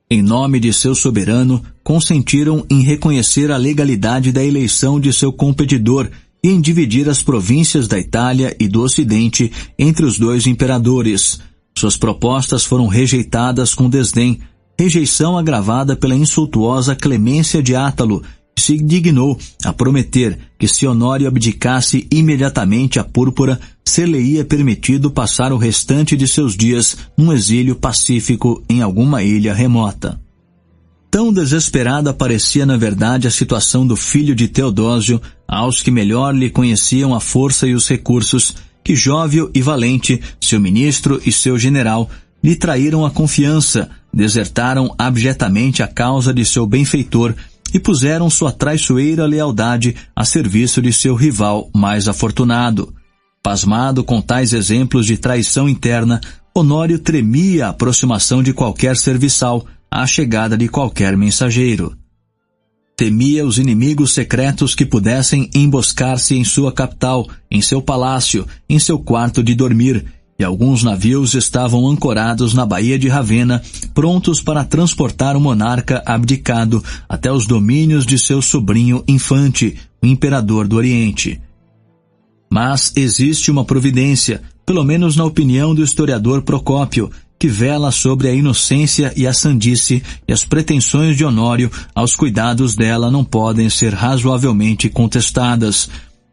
Em nome de seu soberano, consentiram em reconhecer a legalidade da eleição de seu competidor e em dividir as províncias da Itália e do Ocidente entre os dois imperadores. Suas propostas foram rejeitadas com desdém, rejeição agravada pela insultuosa clemência de Átalo, que se dignou a prometer que se Honório abdicasse imediatamente a púrpura, ser-lhe-ia permitido passar o restante de seus dias num exílio pacífico em alguma ilha remota. Tão desesperada parecia na verdade a situação do filho de Teodósio, aos que melhor lhe conheciam a força e os recursos, que Jóvio e Valente, seu ministro e seu general, lhe traíram a confiança, desertaram abjetamente a causa de seu benfeitor e puseram sua traiçoeira lealdade a serviço de seu rival mais afortunado. Pasmado com tais exemplos de traição interna, Honório tremia à aproximação de qualquer serviçal, à chegada de qualquer mensageiro. Temia os inimigos secretos que pudessem emboscar-se em sua capital, em seu palácio, em seu quarto de dormir, e alguns navios estavam ancorados na Baía de Ravenna, prontos para transportar o monarca abdicado até os domínios de seu sobrinho infante, o imperador do Oriente. Mas existe uma providência, pelo menos na opinião do historiador Procópio, que vela sobre a inocência e a sandice, e as pretensões de Honório aos cuidados dela não podem ser razoavelmente contestadas.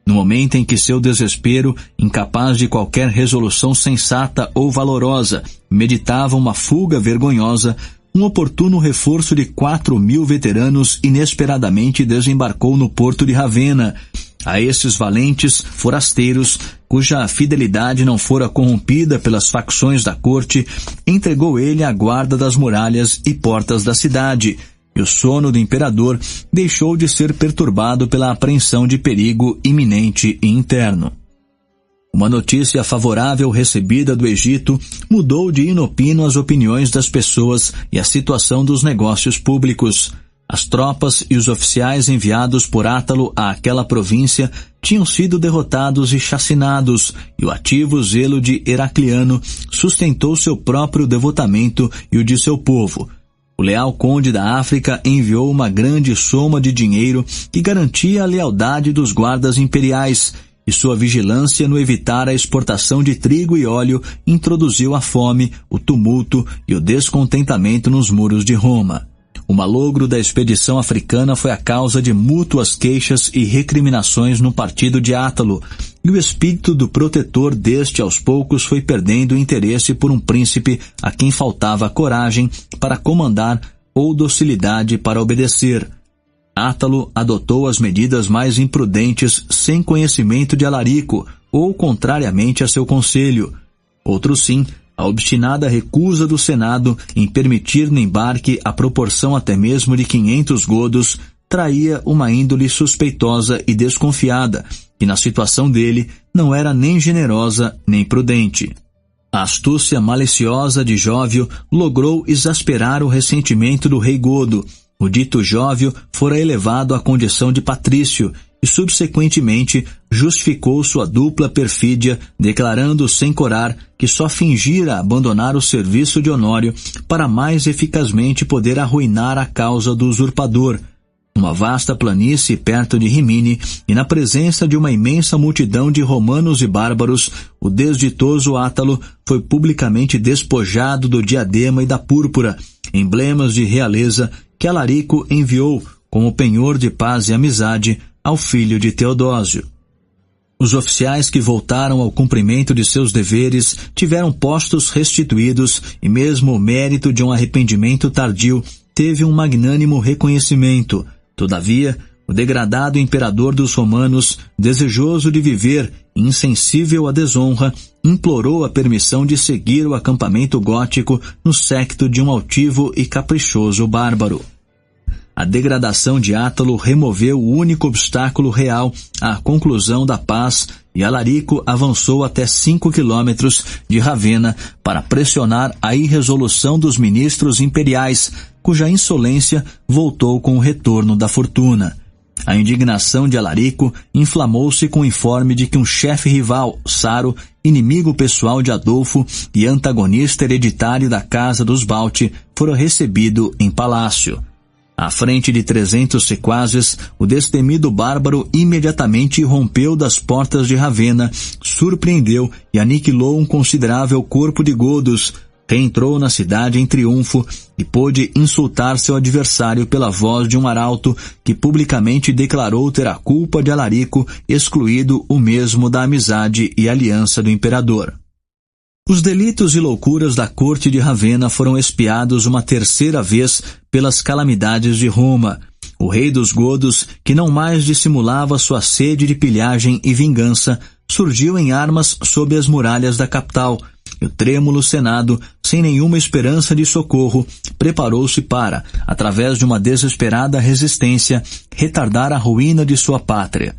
No momento em que seu desespero, incapaz de qualquer resolução sensata ou valorosa, meditava uma fuga vergonhosa, um oportuno reforço de 4.000 veteranos inesperadamente desembarcou no porto de Ravenna. A esses valentes forasteiros, cuja fidelidade não fora corrompida pelas facções da corte, entregou ele a guarda das muralhas e portas da cidade, e o sono do imperador deixou de ser perturbado pela apreensão de perigo iminente e interno. Uma notícia favorável recebida do Egito mudou de inopino as opiniões das pessoas e a situação dos negócios públicos. As tropas e os oficiais enviados por Átalo àquela província tinham sido derrotados e chacinados, e o ativo zelo de Heracliano sustentou seu próprio devotamento e o de seu povo. O leal conde da África enviou uma grande soma de dinheiro que garantia a lealdade dos guardas imperiais, e sua vigilância no evitar a exportação de trigo e óleo introduziu a fome, o tumulto e o descontentamento nos muros de Roma. O malogro da expedição africana foi a causa de mútuas queixas e recriminações no partido de Átalo, e o espírito do protetor deste aos poucos foi perdendo o interesse por um príncipe a quem faltava coragem para comandar ou docilidade para obedecer. Átalo adotou as medidas mais imprudentes sem conhecimento de Alarico, ou contrariamente a seu conselho. Outro sim, a obstinada recusa do Senado em permitir no embarque a proporção até mesmo de 500 godos traía uma índole suspeitosa e desconfiada, que na situação dele não era nem generosa nem prudente. A astúcia maliciosa de Jóvio logrou exasperar o ressentimento do rei godo. O dito Jóvio fora elevado à condição de patrício e, subsequentemente, justificou sua dupla perfídia, declarando sem corar que só fingira abandonar o serviço de Honório para mais eficazmente poder arruinar a causa do usurpador. Numa vasta planície perto de Rimini e na presença de uma imensa multidão de romanos e bárbaros, o desditoso Átalo foi publicamente despojado do diadema e da púrpura, emblemas de realeza que Alarico enviou como penhor de paz e amizade ao filho de Teodósio. Os oficiais que voltaram ao cumprimento de seus deveres tiveram postos restituídos e mesmo o mérito de um arrependimento tardio teve um magnânimo reconhecimento. Todavia, o degradado imperador dos romanos, desejoso de viver, insensível à desonra, implorou a permissão de seguir o acampamento gótico no séquito de um altivo e caprichoso bárbaro. A degradação de Átalo removeu o único obstáculo real à conclusão da paz e Alarico avançou até 5 quilômetros de Ravenna para pressionar a irresolução dos ministros imperiais, cuja insolência voltou com o retorno da fortuna. A indignação de Alarico inflamou-se com o informe de que um chefe rival, Saro, inimigo pessoal de Adolfo e antagonista hereditário da casa dos Balti, fora recebido em palácio. À frente de 300 sequazes, o destemido bárbaro imediatamente rompeu das portas de Ravenna, surpreendeu e aniquilou um considerável corpo de godos, reentrou na cidade em triunfo e pôde insultar seu adversário pela voz de um arauto que publicamente declarou ter a culpa de Alarico, excluído o mesmo da amizade e aliança do imperador. Os delitos e loucuras da corte de Ravenna foram expiados uma terceira vez pelas calamidades de Roma. O rei dos godos, que não mais dissimulava sua sede de pilhagem e vingança, surgiu em armas sob as muralhas da capital, e o trêmulo Senado, sem nenhuma esperança de socorro, preparou-se para, através de uma desesperada resistência, retardar a ruína de sua pátria.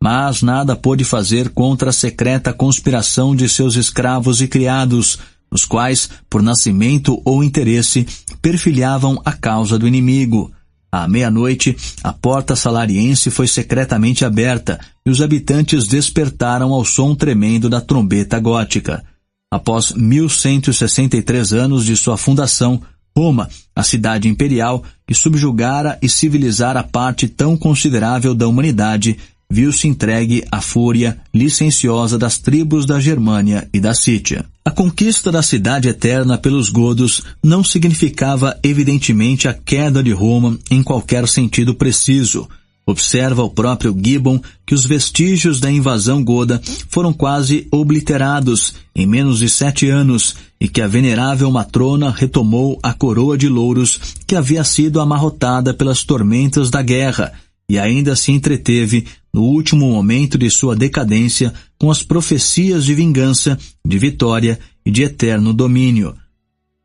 Mas nada pôde fazer contra a secreta conspiração de seus escravos e criados, os quais, por nascimento ou interesse, perfilhavam a causa do inimigo. À meia-noite, a porta salariense foi secretamente aberta e os habitantes despertaram ao som tremendo da trombeta gótica. Após 1163 anos de sua fundação, Roma, a cidade imperial, que subjugara e civilizara parte tão considerável da humanidade, viu-se entregue à fúria licenciosa das tribos da Germânia e da Sítia. A conquista da cidade eterna pelos godos não significava evidentemente a queda de Roma em qualquer sentido preciso. Observa o próprio Gibbon que os vestígios da invasão goda foram quase obliterados em menos de 7 anos e que a venerável matrona retomou a coroa de louros que havia sido amarrotada pelas tormentas da guerra e ainda se entreteve no último momento de sua decadência com as profecias de vingança, de vitória e de eterno domínio.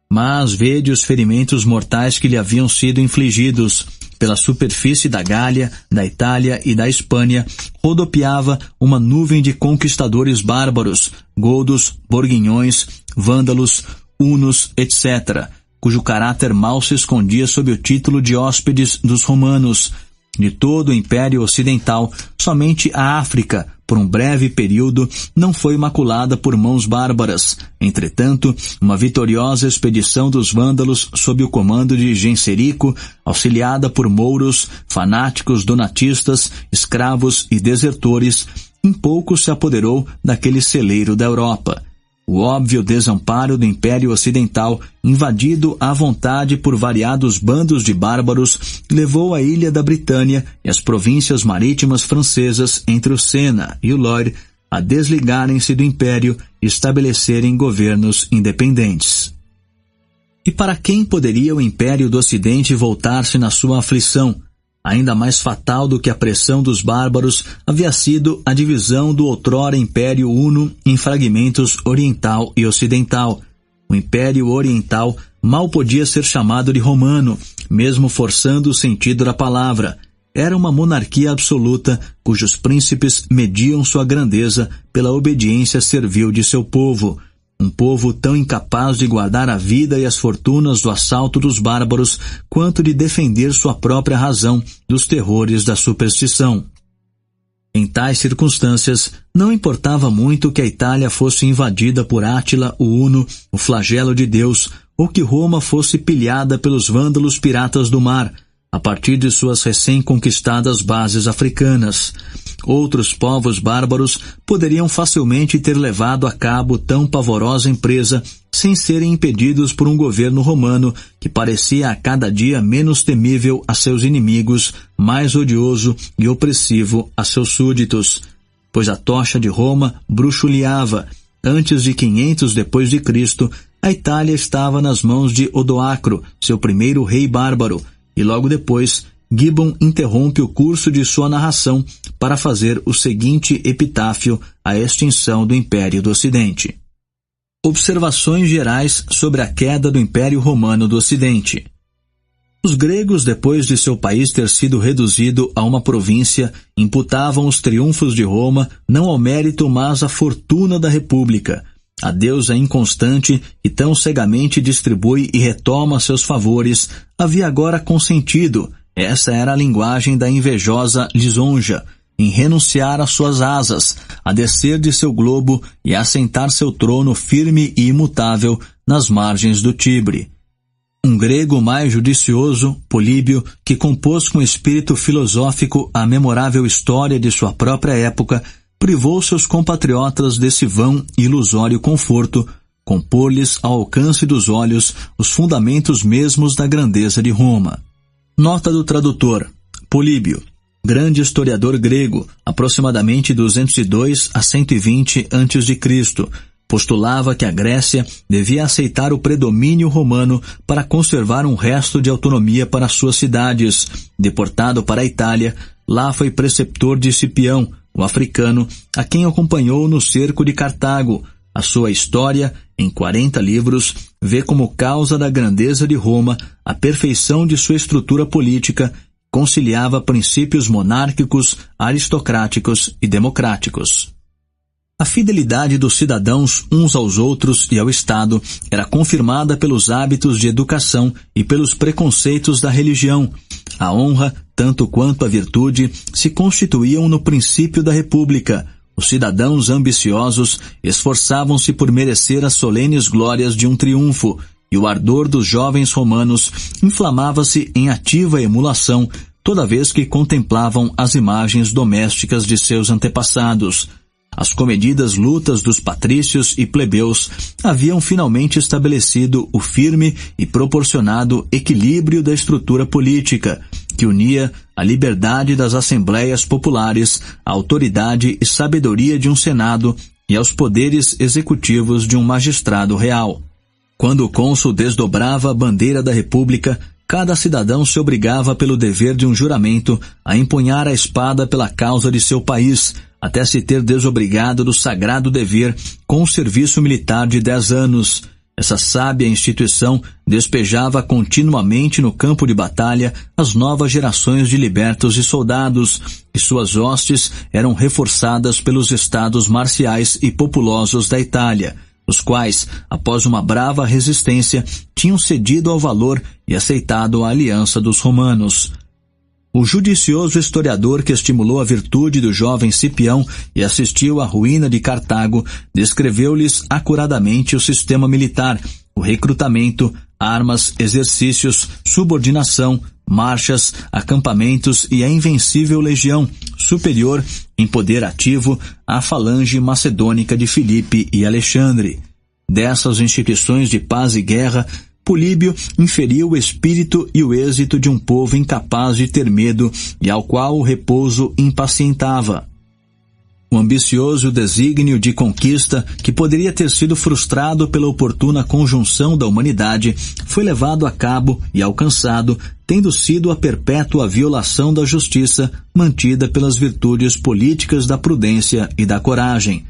Mas vede os ferimentos mortais que lhe haviam sido infligidos. Pela superfície da Gália, da Itália e da Espanha, rodopiava uma nuvem de conquistadores bárbaros, godos, borguinhões, vândalos, hunos, etc., cujo caráter mal se escondia sob o título de hóspedes dos romanos. De todo o Império Ocidental, somente a África, por um breve período, não foi maculada por mãos bárbaras. Entretanto, uma vitoriosa expedição dos vândalos sob o comando de Genserico, auxiliada por mouros, fanáticos donatistas, escravos e desertores, em pouco se apoderou daquele celeiro da Europa. O óbvio desamparo do Império Ocidental, invadido à vontade por variados bandos de bárbaros, levou a ilha da Britânia e as províncias marítimas francesas entre o Sena e o Loire a desligarem-se do Império e estabelecerem governos independentes. E para quem poderia o Império do Ocidente voltar-se na sua aflição? Ainda mais fatal do que a pressão dos bárbaros havia sido a divisão do outrora Império Uno em fragmentos oriental e ocidental. O Império Oriental mal podia ser chamado de romano, mesmo forçando o sentido da palavra. Era uma monarquia absoluta, cujos príncipes mediam sua grandeza pela obediência servil de seu povo. Um povo tão incapaz de guardar a vida e as fortunas do assalto dos bárbaros, quanto de defender sua própria razão dos terrores da superstição. Em tais circunstâncias, não importava muito que a Itália fosse invadida por Átila, o Huno, o flagelo de Deus, ou que Roma fosse pilhada pelos vândalos piratas do mar, a partir de suas recém-conquistadas bases africanas. Outros povos bárbaros poderiam facilmente ter levado a cabo tão pavorosa empresa sem serem impedidos por um governo romano que parecia a cada dia menos temível a seus inimigos, mais odioso e opressivo a seus súditos. Pois a tocha de Roma bruxuleava. Antes de 500 depois de Cristo, a Itália estava nas mãos de Odoacro, seu primeiro rei bárbaro, e logo depois Gibbon interrompe o curso de sua narração para fazer o seguinte epitáfio à extinção do Império do Ocidente. Observações gerais sobre a queda do Império Romano do Ocidente. Os gregos, depois de seu país ter sido reduzido a uma província, imputavam os triunfos de Roma não ao mérito, mas à fortuna da República. A deusa inconstante, que tão cegamente distribui e retoma seus favores, havia agora consentido, essa era a linguagem da invejosa lisonja, em renunciar às suas asas, a descer de seu globo e a assentar seu trono firme e imutável nas margens do Tibre. Um grego mais judicioso, Políbio, que compôs com espírito filosófico a memorável história de sua própria época, privou seus compatriotas desse vão e ilusório conforto, compor-lhes ao alcance dos olhos os fundamentos mesmos da grandeza de Roma. Nota do tradutor. Políbio, grande historiador grego, aproximadamente 202 a 120 a.C., postulava que a Grécia devia aceitar o predomínio romano para conservar um resto de autonomia para suas cidades. Deportado para a Itália, lá foi preceptor de Cipião, o africano, a quem acompanhou no cerco de Cartago. A sua história, em 40 livros, vê como causa da grandeza de Roma a perfeição de sua estrutura política, conciliava princípios monárquicos, aristocráticos e democráticos. A fidelidade dos cidadãos uns aos outros e ao Estado era confirmada pelos hábitos de educação e pelos preconceitos da religião. A honra, tanto quanto a virtude, se constituíam no princípio da República. Os cidadãos ambiciosos esforçavam-se por merecer as solenes glórias de um triunfo, e o ardor dos jovens romanos inflamava-se em ativa emulação toda vez que contemplavam as imagens domésticas de seus antepassados. As comedidas lutas dos patrícios e plebeus haviam finalmente estabelecido o firme e proporcionado equilíbrio da estrutura política, que unia a liberdade das assembleias populares, a autoridade e sabedoria de um senado e aos poderes executivos de um magistrado real. Quando o cônsul desdobrava a bandeira da República, cada cidadão se obrigava pelo dever de um juramento a empunhar a espada pela causa de seu país, até se ter desobrigado do sagrado dever com o serviço militar de 10 anos. Essa sábia instituição despejava continuamente no campo de batalha as novas gerações de libertos e soldados, e suas hostes eram reforçadas pelos estados marciais e populosos da Itália, os quais, após uma brava resistência, tinham cedido ao valor e aceitado a aliança dos romanos. O judicioso historiador que estimulou a virtude do jovem Cipião e assistiu à ruína de Cartago, descreveu-lhes acuradamente o sistema militar, o recrutamento, armas, exercícios, subordinação, marchas, acampamentos e a invencível legião, superior, em poder ativo, à falange macedônica de Filipe e Alexandre. Dessas instituições de paz e guerra, Políbio inferiu o espírito e o êxito de um povo incapaz de ter medo e ao qual o repouso impacientava. O ambicioso desígnio de conquista, que poderia ter sido frustrado pela oportuna conjunção da humanidade, foi levado a cabo e alcançado, tendo sido a perpétua violação da justiça mantida pelas virtudes políticas da prudência e da coragem.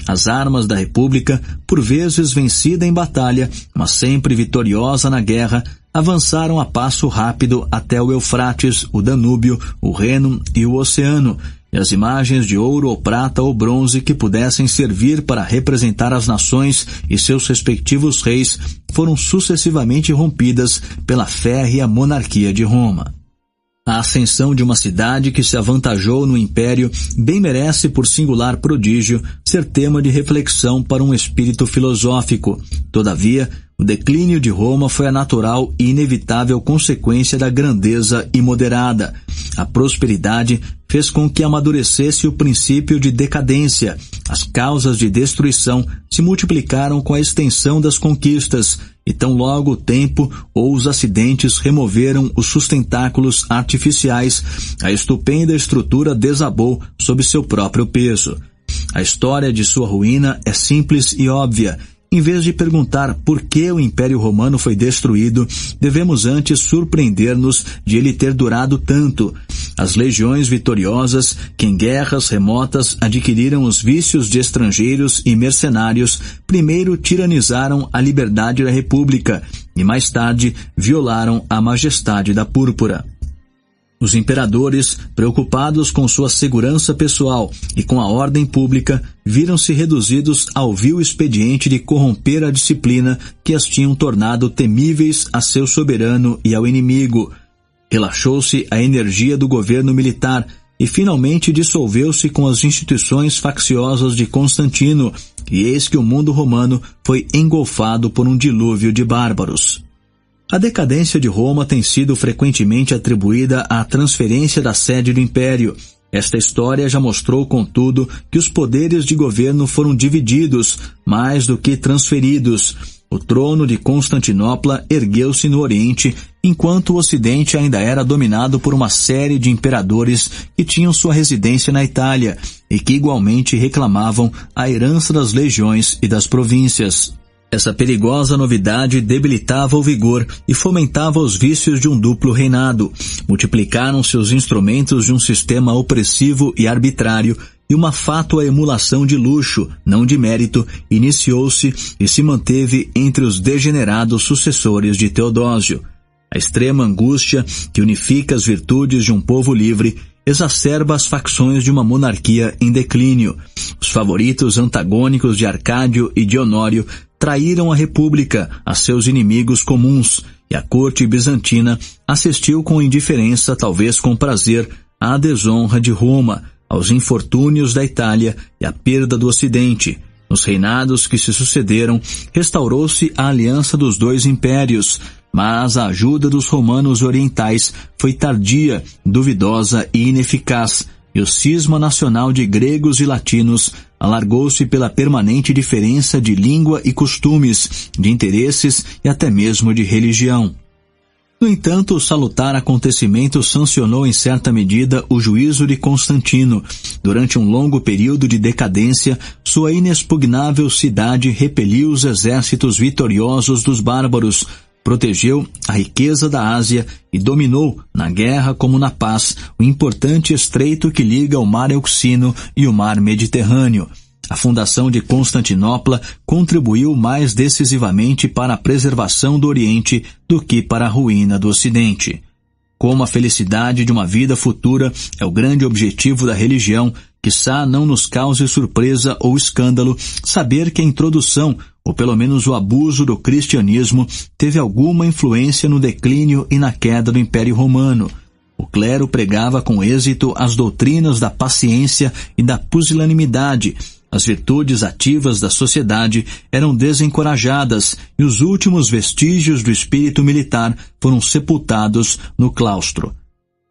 As armas da República, por vezes vencida em batalha, mas sempre vitoriosa na guerra, avançaram a passo rápido até o Eufrates, o Danúbio, o Reno e o Oceano, e as imagens de ouro ou prata ou bronze que pudessem servir para representar as nações e seus respectivos reis foram sucessivamente rompidas pela férrea monarquia de Roma. A ascensão de uma cidade que se avantajou no império bem merece, por singular prodígio, ser tema de reflexão para um espírito filosófico. Todavia, o declínio de Roma foi a natural e inevitável consequência da grandeza imoderada. A prosperidade fez com que amadurecesse o princípio de decadência. As causas de destruição se multiplicaram com a extensão das conquistas, e tão logo o tempo ou os acidentes removeram os sustentáculos artificiais, a estupenda estrutura desabou sob seu próprio peso. A história de sua ruína é simples e óbvia. Em vez de perguntar por que o Império Romano foi destruído, devemos antes surpreender-nos de ele ter durado tanto. As legiões vitoriosas, que em guerras remotas adquiriram os vícios de estrangeiros e mercenários, primeiro tiranizaram a liberdade da República e mais tarde violaram a majestade da púrpura. Os imperadores, preocupados com sua segurança pessoal e com a ordem pública, viram-se reduzidos ao vil expediente de corromper a disciplina que as tinham tornado temíveis a seu soberano e ao inimigo. Relaxou-se a energia do governo militar e finalmente dissolveu-se com as instituições facciosas de Constantino, e eis que o mundo romano foi engolfado por um dilúvio de bárbaros. A decadência de Roma tem sido frequentemente atribuída à transferência da sede do império. Esta história já mostrou, contudo, que os poderes de governo foram divididos, mais do que transferidos. O trono de Constantinopla ergueu-se no Oriente, enquanto o Ocidente ainda era dominado por uma série de imperadores que tinham sua residência na Itália e que igualmente reclamavam a herança das legiões e das províncias. Essa perigosa novidade debilitava o vigor e fomentava os vícios de um duplo reinado. Multiplicaram-se os instrumentos de um sistema opressivo e arbitrário, e uma fátua emulação de luxo, não de mérito, iniciou-se e se manteve entre os degenerados sucessores de Teodósio. A extrema angústia, que unifica as virtudes de um povo livre, exacerba as facções de uma monarquia em declínio. Os favoritos antagônicos de Arcádio e de Honório traíram a República a seus inimigos comuns, e a corte bizantina assistiu com indiferença, talvez com prazer, à desonra de Roma, aos infortúnios da Itália e à perda do Ocidente. Nos reinados que se sucederam, restaurou-se a aliança dos dois impérios, mas a ajuda dos romanos orientais foi tardia, duvidosa e ineficaz, e o cisma nacional de gregos e latinos alargou-se pela permanente diferença de língua e costumes, de interesses e até mesmo de religião. No entanto, o salutar acontecimento sancionou em certa medida o juízo de Constantino. Durante um longo período de decadência, sua inexpugnável cidade repeliu os exércitos vitoriosos dos bárbaros, protegeu a riqueza da Ásia e dominou, na guerra como na paz, o importante estreito que liga o Mar Euxino e o Mar Mediterrâneo. A fundação de Constantinopla contribuiu mais decisivamente para a preservação do Oriente do que para a ruína do Ocidente. Como a felicidade de uma vida futura é o grande objetivo da religião, quiçá não nos cause surpresa ou escândalo saber que a introdução, ou pelo menos o abuso do cristianismo, teve alguma influência no declínio e na queda do Império Romano. O clero pregava com êxito as doutrinas da paciência e da pusilanimidade. As virtudes ativas da sociedade eram desencorajadas e os últimos vestígios do espírito militar foram sepultados no claustro.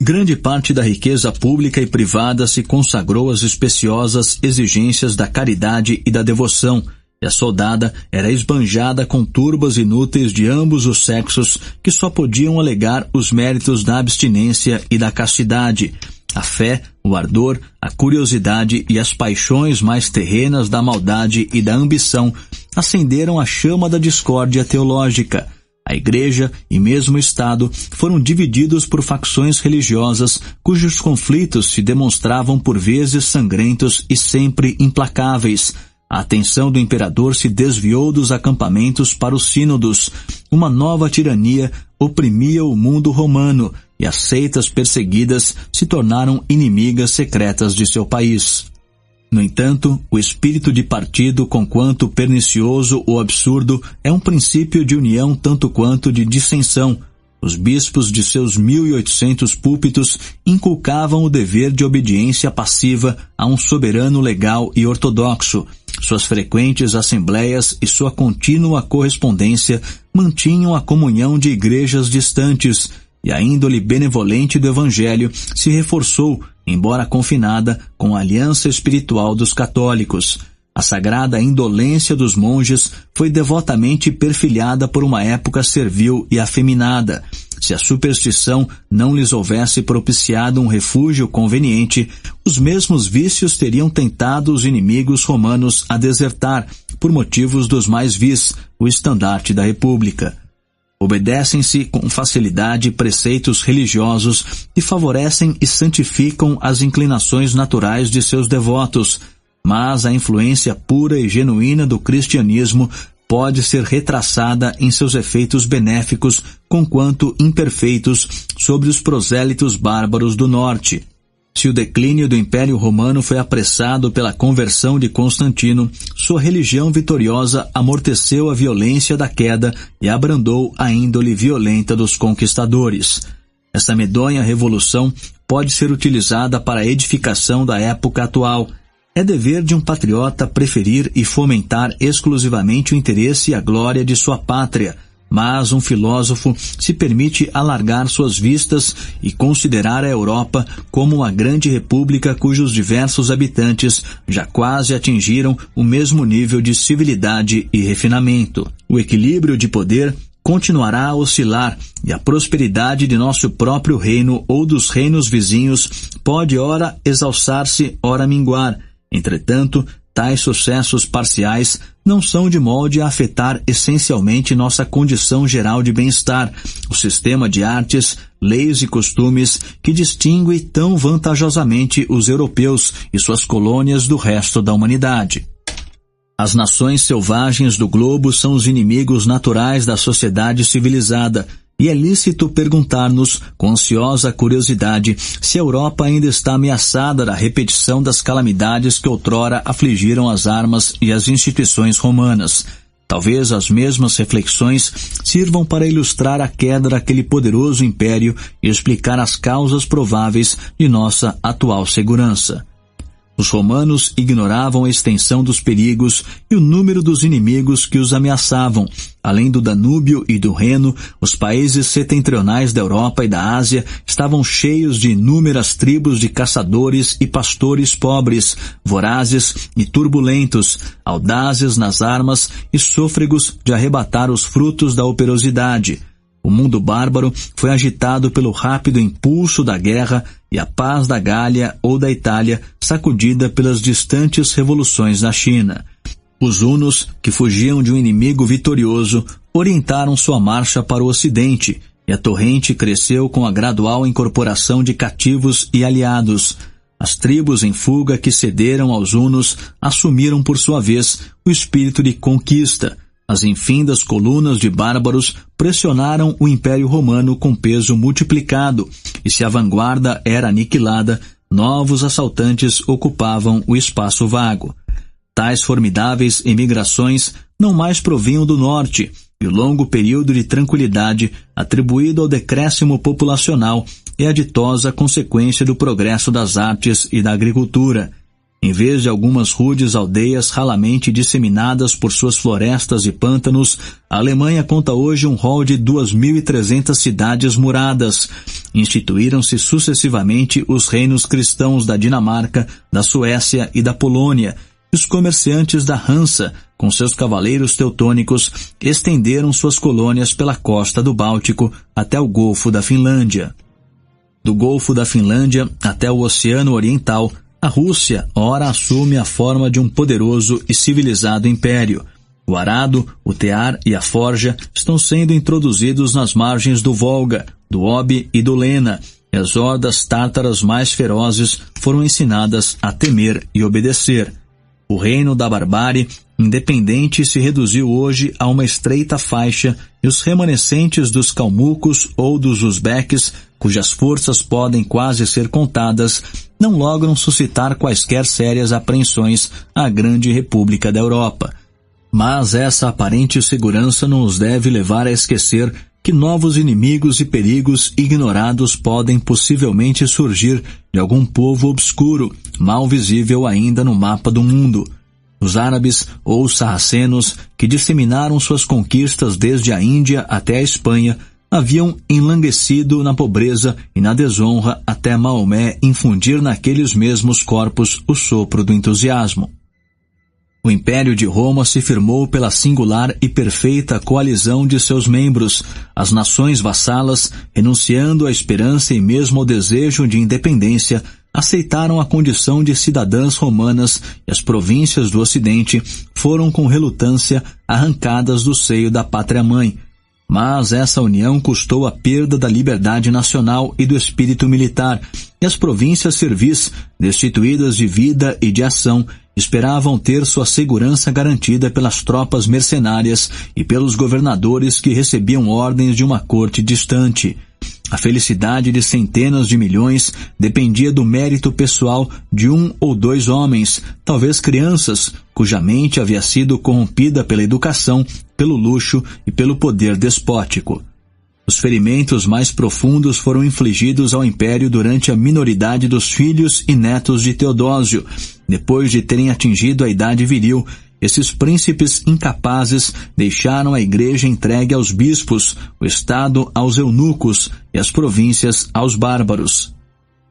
Grande parte da riqueza pública e privada se consagrou às especiosas exigências da caridade e da devoção, e a soldada era esbanjada com turbas inúteis de ambos os sexos que só podiam alegar os méritos da abstinência e da castidade. A fé, o ardor, a curiosidade e as paixões mais terrenas da maldade e da ambição acenderam a chama da discórdia teológica. A Igreja e mesmo o Estado foram divididos por facções religiosas cujos conflitos se demonstravam por vezes sangrentos e sempre implacáveis. A atenção do imperador se desviou dos acampamentos para os sínodos. Uma nova tirania oprimia o mundo romano e as seitas perseguidas se tornaram inimigas secretas de seu país. No entanto, o espírito de partido, conquanto pernicioso ou absurdo, é um princípio de união tanto quanto de dissensão. Os bispos de seus 1.800 púlpitos inculcavam o dever de obediência passiva a um soberano legal e ortodoxo. Suas frequentes assembleias e sua contínua correspondência mantinham a comunhão de igrejas distantes, e a índole benevolente do Evangelho se reforçou, embora confinada, com a aliança espiritual dos católicos. A sagrada indolência dos monges foi devotamente perfilhada por uma época servil e afeminada. Se a superstição não lhes houvesse propiciado um refúgio conveniente, os mesmos vícios teriam tentado os inimigos romanos a desertar, por motivos dos mais vis, o estandarte da República. Obedecem-se com facilidade preceitos religiosos que favorecem e santificam as inclinações naturais de seus devotos, mas a influência pura e genuína do cristianismo pode ser retraçada em seus efeitos benéficos, conquanto imperfeitos, sobre os prosélitos bárbaros do norte. Se o declínio do Império Romano foi apressado pela conversão de Constantino, sua religião vitoriosa amorteceu a violência da queda e abrandou a índole violenta dos conquistadores. Essa medonha revolução pode ser utilizada para a edificação da época atual. É dever de um patriota preferir e fomentar exclusivamente o interesse e a glória de sua pátria, mas um filósofo se permite alargar suas vistas e considerar a Europa como uma grande república cujos diversos habitantes já quase atingiram o mesmo nível de civilidade e refinamento. O equilíbrio de poder continuará a oscilar e a prosperidade de nosso próprio reino ou dos reinos vizinhos pode ora exalçar-se, ora minguar. Entretanto, tais sucessos parciais não são de molde a afetar essencialmente nossa condição geral de bem-estar, o sistema de artes, leis e costumes que distingue tão vantajosamente os europeus e suas colônias do resto da humanidade. As nações selvagens do globo são os inimigos naturais da sociedade civilizada, e é lícito perguntar-nos, com ansiosa curiosidade, se a Europa ainda está ameaçada da repetição das calamidades que outrora afligiram as armas e as instituições romanas. Talvez as mesmas reflexões sirvam para ilustrar a queda daquele poderoso império e explicar as causas prováveis de nossa atual segurança. Os romanos ignoravam a extensão dos perigos e o número dos inimigos que os ameaçavam. Além do Danúbio e do Reno, os países setentrionais da Europa e da Ásia estavam cheios de inúmeras tribos de caçadores e pastores pobres, vorazes e turbulentos, audazes nas armas e sôfregos de arrebatar os frutos da operosidade. O mundo bárbaro foi agitado pelo rápido impulso da guerra e a paz da Gália ou da Itália sacudida pelas distantes revoluções da China. Os hunos, que fugiam de um inimigo vitorioso, orientaram sua marcha para o ocidente, e a torrente cresceu com a gradual incorporação de cativos e aliados. As tribos em fuga que cederam aos hunos assumiram por sua vez o espírito de conquista. As infindas colunas de bárbaros pressionaram o Império Romano com peso multiplicado, e se a vanguarda era aniquilada, novos assaltantes ocupavam o espaço vago. Tais formidáveis emigrações não mais provinham do norte, e o longo período de tranquilidade atribuído ao decréscimo populacional é a ditosa consequência do progresso das artes e da agricultura. Em vez de algumas rudes aldeias ralamente disseminadas por suas florestas e pântanos, a Alemanha conta hoje um rol de 2.300 cidades muradas. Instituíram-se sucessivamente os reinos cristãos da Dinamarca, da Suécia e da Polônia. Os comerciantes da Hansa, com seus cavaleiros teutônicos, estenderam suas colônias pela costa do Báltico até o Golfo da Finlândia. Do Golfo da Finlândia até o Oceano Oriental, a Rússia ora assume a forma de um poderoso e civilizado império. O arado, o tear e a forja estão sendo introduzidos nas margens do Volga, do Ob e do Lena, e as hordas tártaras mais ferozes foram ensinadas a temer e obedecer. O reino da barbárie independente se reduziu hoje a uma estreita faixa, e os remanescentes dos calmucos ou dos uzbeques, cujas forças podem quase ser contadas, não logram suscitar quaisquer sérias apreensões à grande república da Europa. Mas essa aparente segurança não os deve levar a esquecer que novos inimigos e perigos ignorados podem possivelmente surgir de algum povo obscuro, mal visível ainda no mapa do mundo. Os árabes ou os sarracenos, que disseminaram suas conquistas desde a Índia até a Espanha, haviam enlanguecido na pobreza e na desonra até Maomé infundir naqueles mesmos corpos o sopro do entusiasmo. O Império de Roma se firmou pela singular e perfeita coalizão de seus membros. As nações vassalas, renunciando à esperança e mesmo ao desejo de independência, aceitaram a condição de cidadãs romanas, e as províncias do Ocidente foram com relutância arrancadas do seio da pátria-mãe. Mas essa união custou a perda da liberdade nacional e do espírito militar, e as províncias servis, destituídas de vida e de ação, esperavam ter sua segurança garantida pelas tropas mercenárias e pelos governadores que recebiam ordens de uma corte distante. A felicidade de centenas de milhões dependia do mérito pessoal de um ou dois homens, talvez crianças, cuja mente havia sido corrompida pela educação, pelo luxo e pelo poder despótico. Os ferimentos mais profundos foram infligidos ao império durante a minoridade dos filhos e netos de Teodósio. Depois de terem atingido a idade viril, esses príncipes incapazes deixaram a igreja entregue aos bispos, o Estado aos eunucos e as províncias aos bárbaros.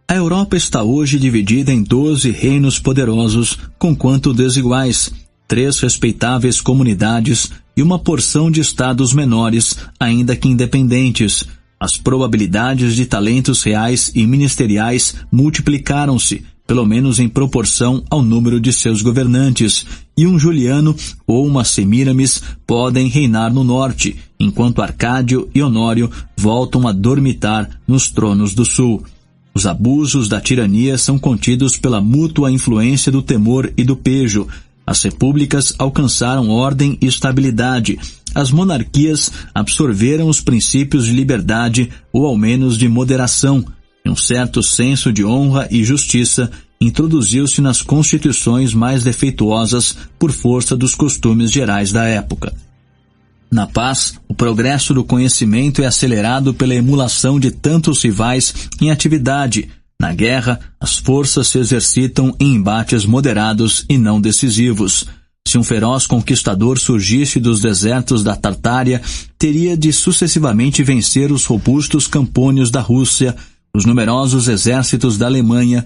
A Europa está hoje dividida em 12 reinos poderosos, conquanto desiguais, 3 respeitáveis comunidades e uma porção de estados menores, ainda que independentes. As probabilidades de talentos reais e ministeriais multiplicaram-se, pelo menos em proporção ao número de seus governantes, e um Juliano ou uma Semíramis podem reinar no norte, enquanto Arcádio e Honório voltam a dormitar nos tronos do sul. Os abusos da tirania são contidos pela mútua influência do temor e do pejo. As repúblicas alcançaram ordem e estabilidade. As monarquias absorveram os princípios de liberdade ou ao menos de moderação. Um certo senso de honra e justiça introduziu-se nas constituições mais defeituosas por força dos costumes gerais da época. Na paz, o progresso do conhecimento é acelerado pela emulação de tantos rivais em atividade. Na guerra, as forças se exercitam em embates moderados e não decisivos. Se um feroz conquistador surgisse dos desertos da Tartária, teria de sucessivamente vencer os robustos campônios da Rússia, os numerosos exércitos da Alemanha,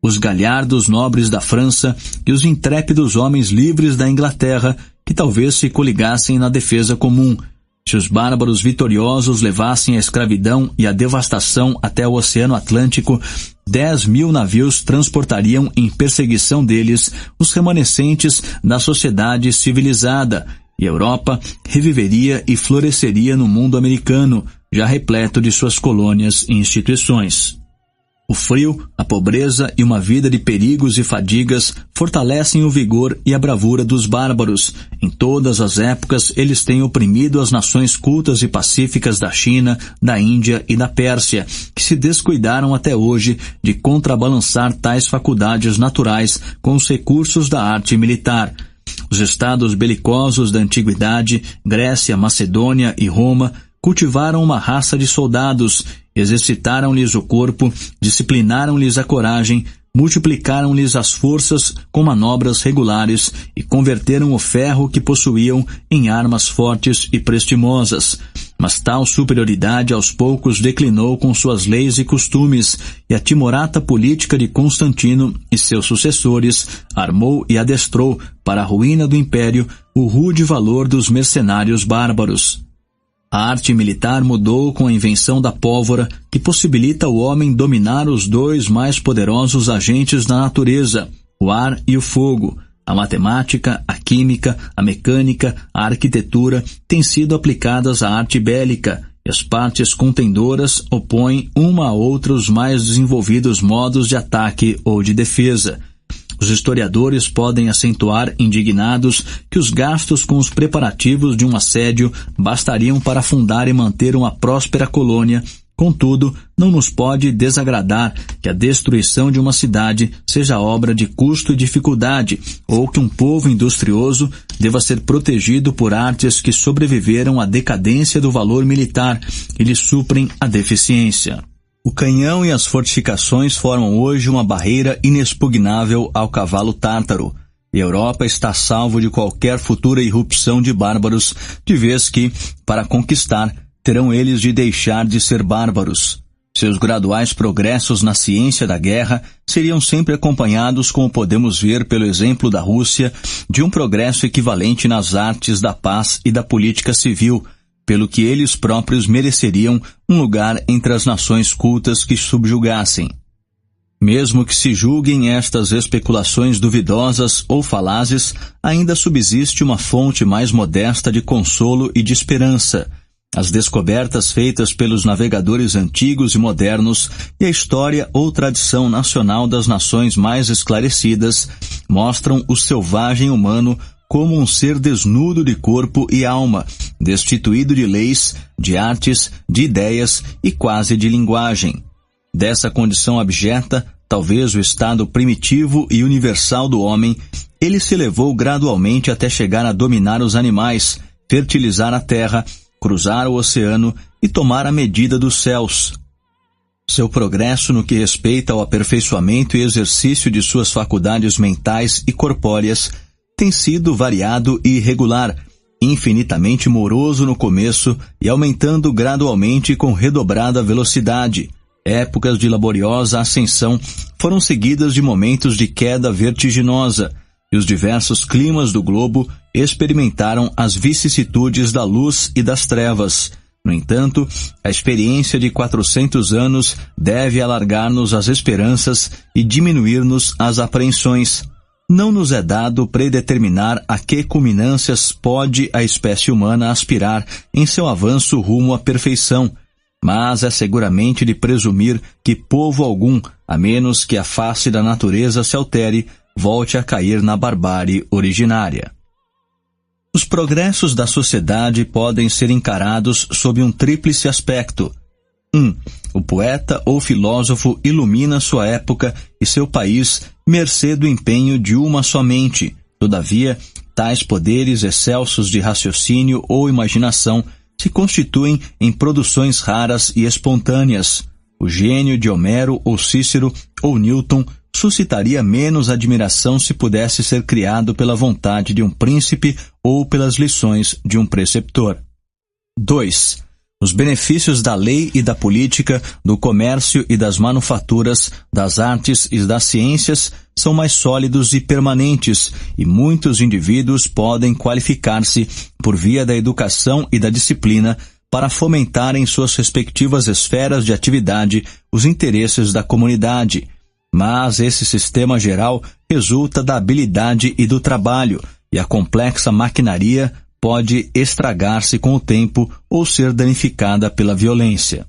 os galhardos nobres da França e os intrépidos homens livres da Inglaterra, que talvez se coligassem na defesa comum. Se os bárbaros vitoriosos levassem a escravidão e a devastação até o Oceano Atlântico, 10.000 navios transportariam em perseguição deles os remanescentes da sociedade civilizada, e a Europa reviveria e floresceria no mundo americano, já repleto de suas colônias e instituições. O frio, a pobreza e uma vida de perigos e fadigas fortalecem o vigor e a bravura dos bárbaros. Em todas as épocas, eles têm oprimido as nações cultas e pacíficas da China, da Índia e da Pérsia, que se descuidaram até hoje de contrabalançar tais faculdades naturais com os recursos da arte militar. Os estados belicosos da antiguidade, Grécia, Macedônia e Roma, cultivaram uma raça de soldados, exercitaram-lhes o corpo, disciplinaram-lhes a coragem, multiplicaram-lhes as forças com manobras regulares e converteram o ferro que possuíam em armas fortes e prestimosas. Mas tal superioridade aos poucos declinou com suas leis e costumes, e a timorata política de Constantino e seus sucessores armou e adestrou, para a ruína do império, o rude valor dos mercenários bárbaros. A arte militar mudou com a invenção da pólvora, que possibilita ao homem dominar os dois mais poderosos agentes da natureza, o ar e o fogo. A matemática, a química, a mecânica, a arquitetura têm sido aplicadas à arte bélica, e as partes contendoras opõem uma a outra os mais desenvolvidos modos de ataque ou de defesa. Os historiadores podem acentuar, indignados, que os gastos com os preparativos de um assédio bastariam para fundar e manter uma próspera colônia. Contudo, não nos pode desagradar que a destruição de uma cidade seja obra de custo e dificuldade, ou que um povo industrioso deva ser protegido por artes que sobreviveram à decadência do valor militar e lhe suprem a deficiência. O canhão e as fortificações formam hoje uma barreira inexpugnável ao cavalo tártaro, e a Europa está salvo de qualquer futura irrupção de bárbaros, de vez que, para conquistar, terão eles de deixar de ser bárbaros. Seus graduais progressos na ciência da guerra seriam sempre acompanhados, como podemos ver pelo exemplo da Rússia, de um progresso equivalente nas artes da paz e da política civil, pelo que eles próprios mereceriam um lugar entre as nações cultas que subjugassem. Mesmo que se julguem estas especulações duvidosas ou falazes, ainda subsiste uma fonte mais modesta de consolo e de esperança. As descobertas feitas pelos navegadores antigos e modernos e a história ou tradição nacional das nações mais esclarecidas mostram o selvagem humano como um ser desnudo de corpo e alma, destituído de leis, de artes, de ideias e quase de linguagem. Dessa condição abjeta, talvez o estado primitivo e universal do homem, ele se elevou gradualmente até chegar a dominar os animais, fertilizar a terra, cruzar o oceano e tomar a medida dos céus. Seu progresso no que respeita ao aperfeiçoamento e exercício de suas faculdades mentais e corpóreas tem sido variado e irregular, infinitamente moroso no começo e aumentando gradualmente com redobrada velocidade. Épocas de laboriosa ascensão foram seguidas de momentos de queda vertiginosa, e os diversos climas do globo experimentaram as vicissitudes da luz e das trevas. No entanto, a experiência de 400 anos deve alargar-nos as esperanças e diminuir-nos as apreensões. Não nos é dado predeterminar a que culminâncias pode a espécie humana aspirar em seu avanço rumo à perfeição, mas é seguramente de presumir que povo algum, a menos que a face da natureza se altere, volte a cair na barbárie originária. Os progressos da sociedade podem ser encarados sob um tríplice aspecto. 1. O poeta ou filósofo ilumina sua época e seu país mercê do empenho de uma só mente. Todavia, tais poderes excelsos de raciocínio ou imaginação se constituem em produções raras e espontâneas. O gênio de Homero ou Cícero ou Newton suscitaria menos admiração se pudesse ser criado pela vontade de um príncipe ou pelas lições de um preceptor. 2. Os benefícios da lei e da política, do comércio e das manufaturas, das artes e das ciências são mais sólidos e permanentes, e muitos indivíduos podem qualificar-se, por via da educação e da disciplina, para fomentar em suas respectivas esferas de atividade os interesses da comunidade. Mas esse sistema geral resulta da habilidade e do trabalho, e a complexa maquinaria pode estragar-se com o tempo ou ser danificada pela violência.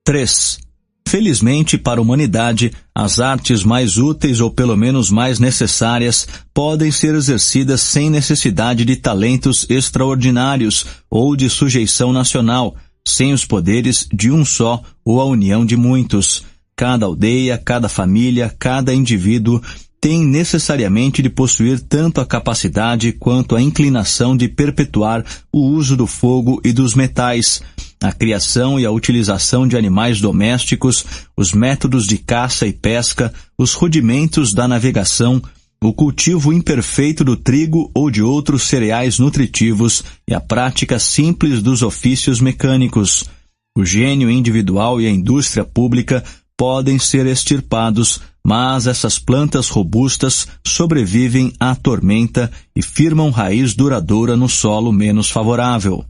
3. Felizmente para a humanidade, as artes mais úteis ou pelo menos mais necessárias podem ser exercidas sem necessidade de talentos extraordinários ou de sujeição nacional, sem os poderes de um só ou a união de muitos. Cada aldeia, cada família, cada indivíduo tem necessariamente de possuir tanto a capacidade quanto a inclinação de perpetuar o uso do fogo e dos metais, a criação e a utilização de animais domésticos, os métodos de caça e pesca, os rudimentos da navegação, o cultivo imperfeito do trigo ou de outros cereais nutritivos e a prática simples dos ofícios mecânicos. O gênio individual e a indústria pública podem ser extirpados, mas essas plantas robustas sobrevivem à tormenta e firmam raiz duradoura no solo menos favorável.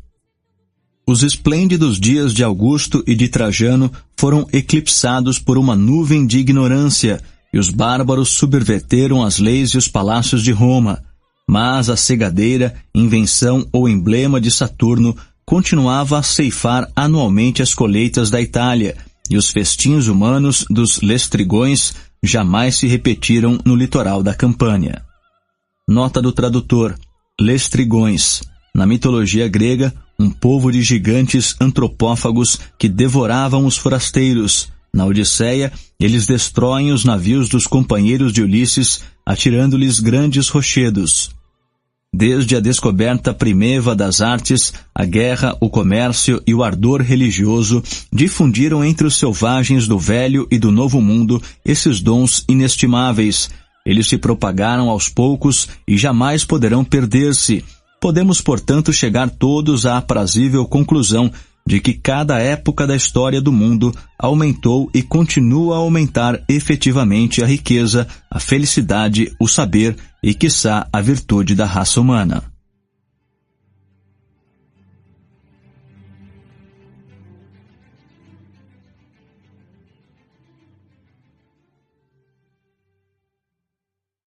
Os esplêndidos dias de Augusto e de Trajano foram eclipsados por uma nuvem de ignorância, e os bárbaros subverteram as leis e os palácios de Roma. Mas a cegadeira, invenção ou emblema de Saturno, continuava a ceifar anualmente as colheitas da Itália, e os festins humanos dos lestrigões jamais se repetiram no litoral da Campânia. Nota do tradutor: lestrigões. Na mitologia grega, um povo de gigantes antropófagos que devoravam os forasteiros. Na Odisseia, eles destroem os navios dos companheiros de Ulisses, atirando-lhes grandes rochedos. Desde a descoberta primeva das artes, a guerra, o comércio e o ardor religioso difundiram entre os selvagens do Velho e do Novo Mundo esses dons inestimáveis. Eles se propagaram aos poucos e jamais poderão perder-se. Podemos, portanto, chegar todos à aprazível conclusão de que cada época da história do mundo aumentou e continua a aumentar efetivamente a riqueza, a felicidade, o saber e, quiçá, a virtude da raça humana.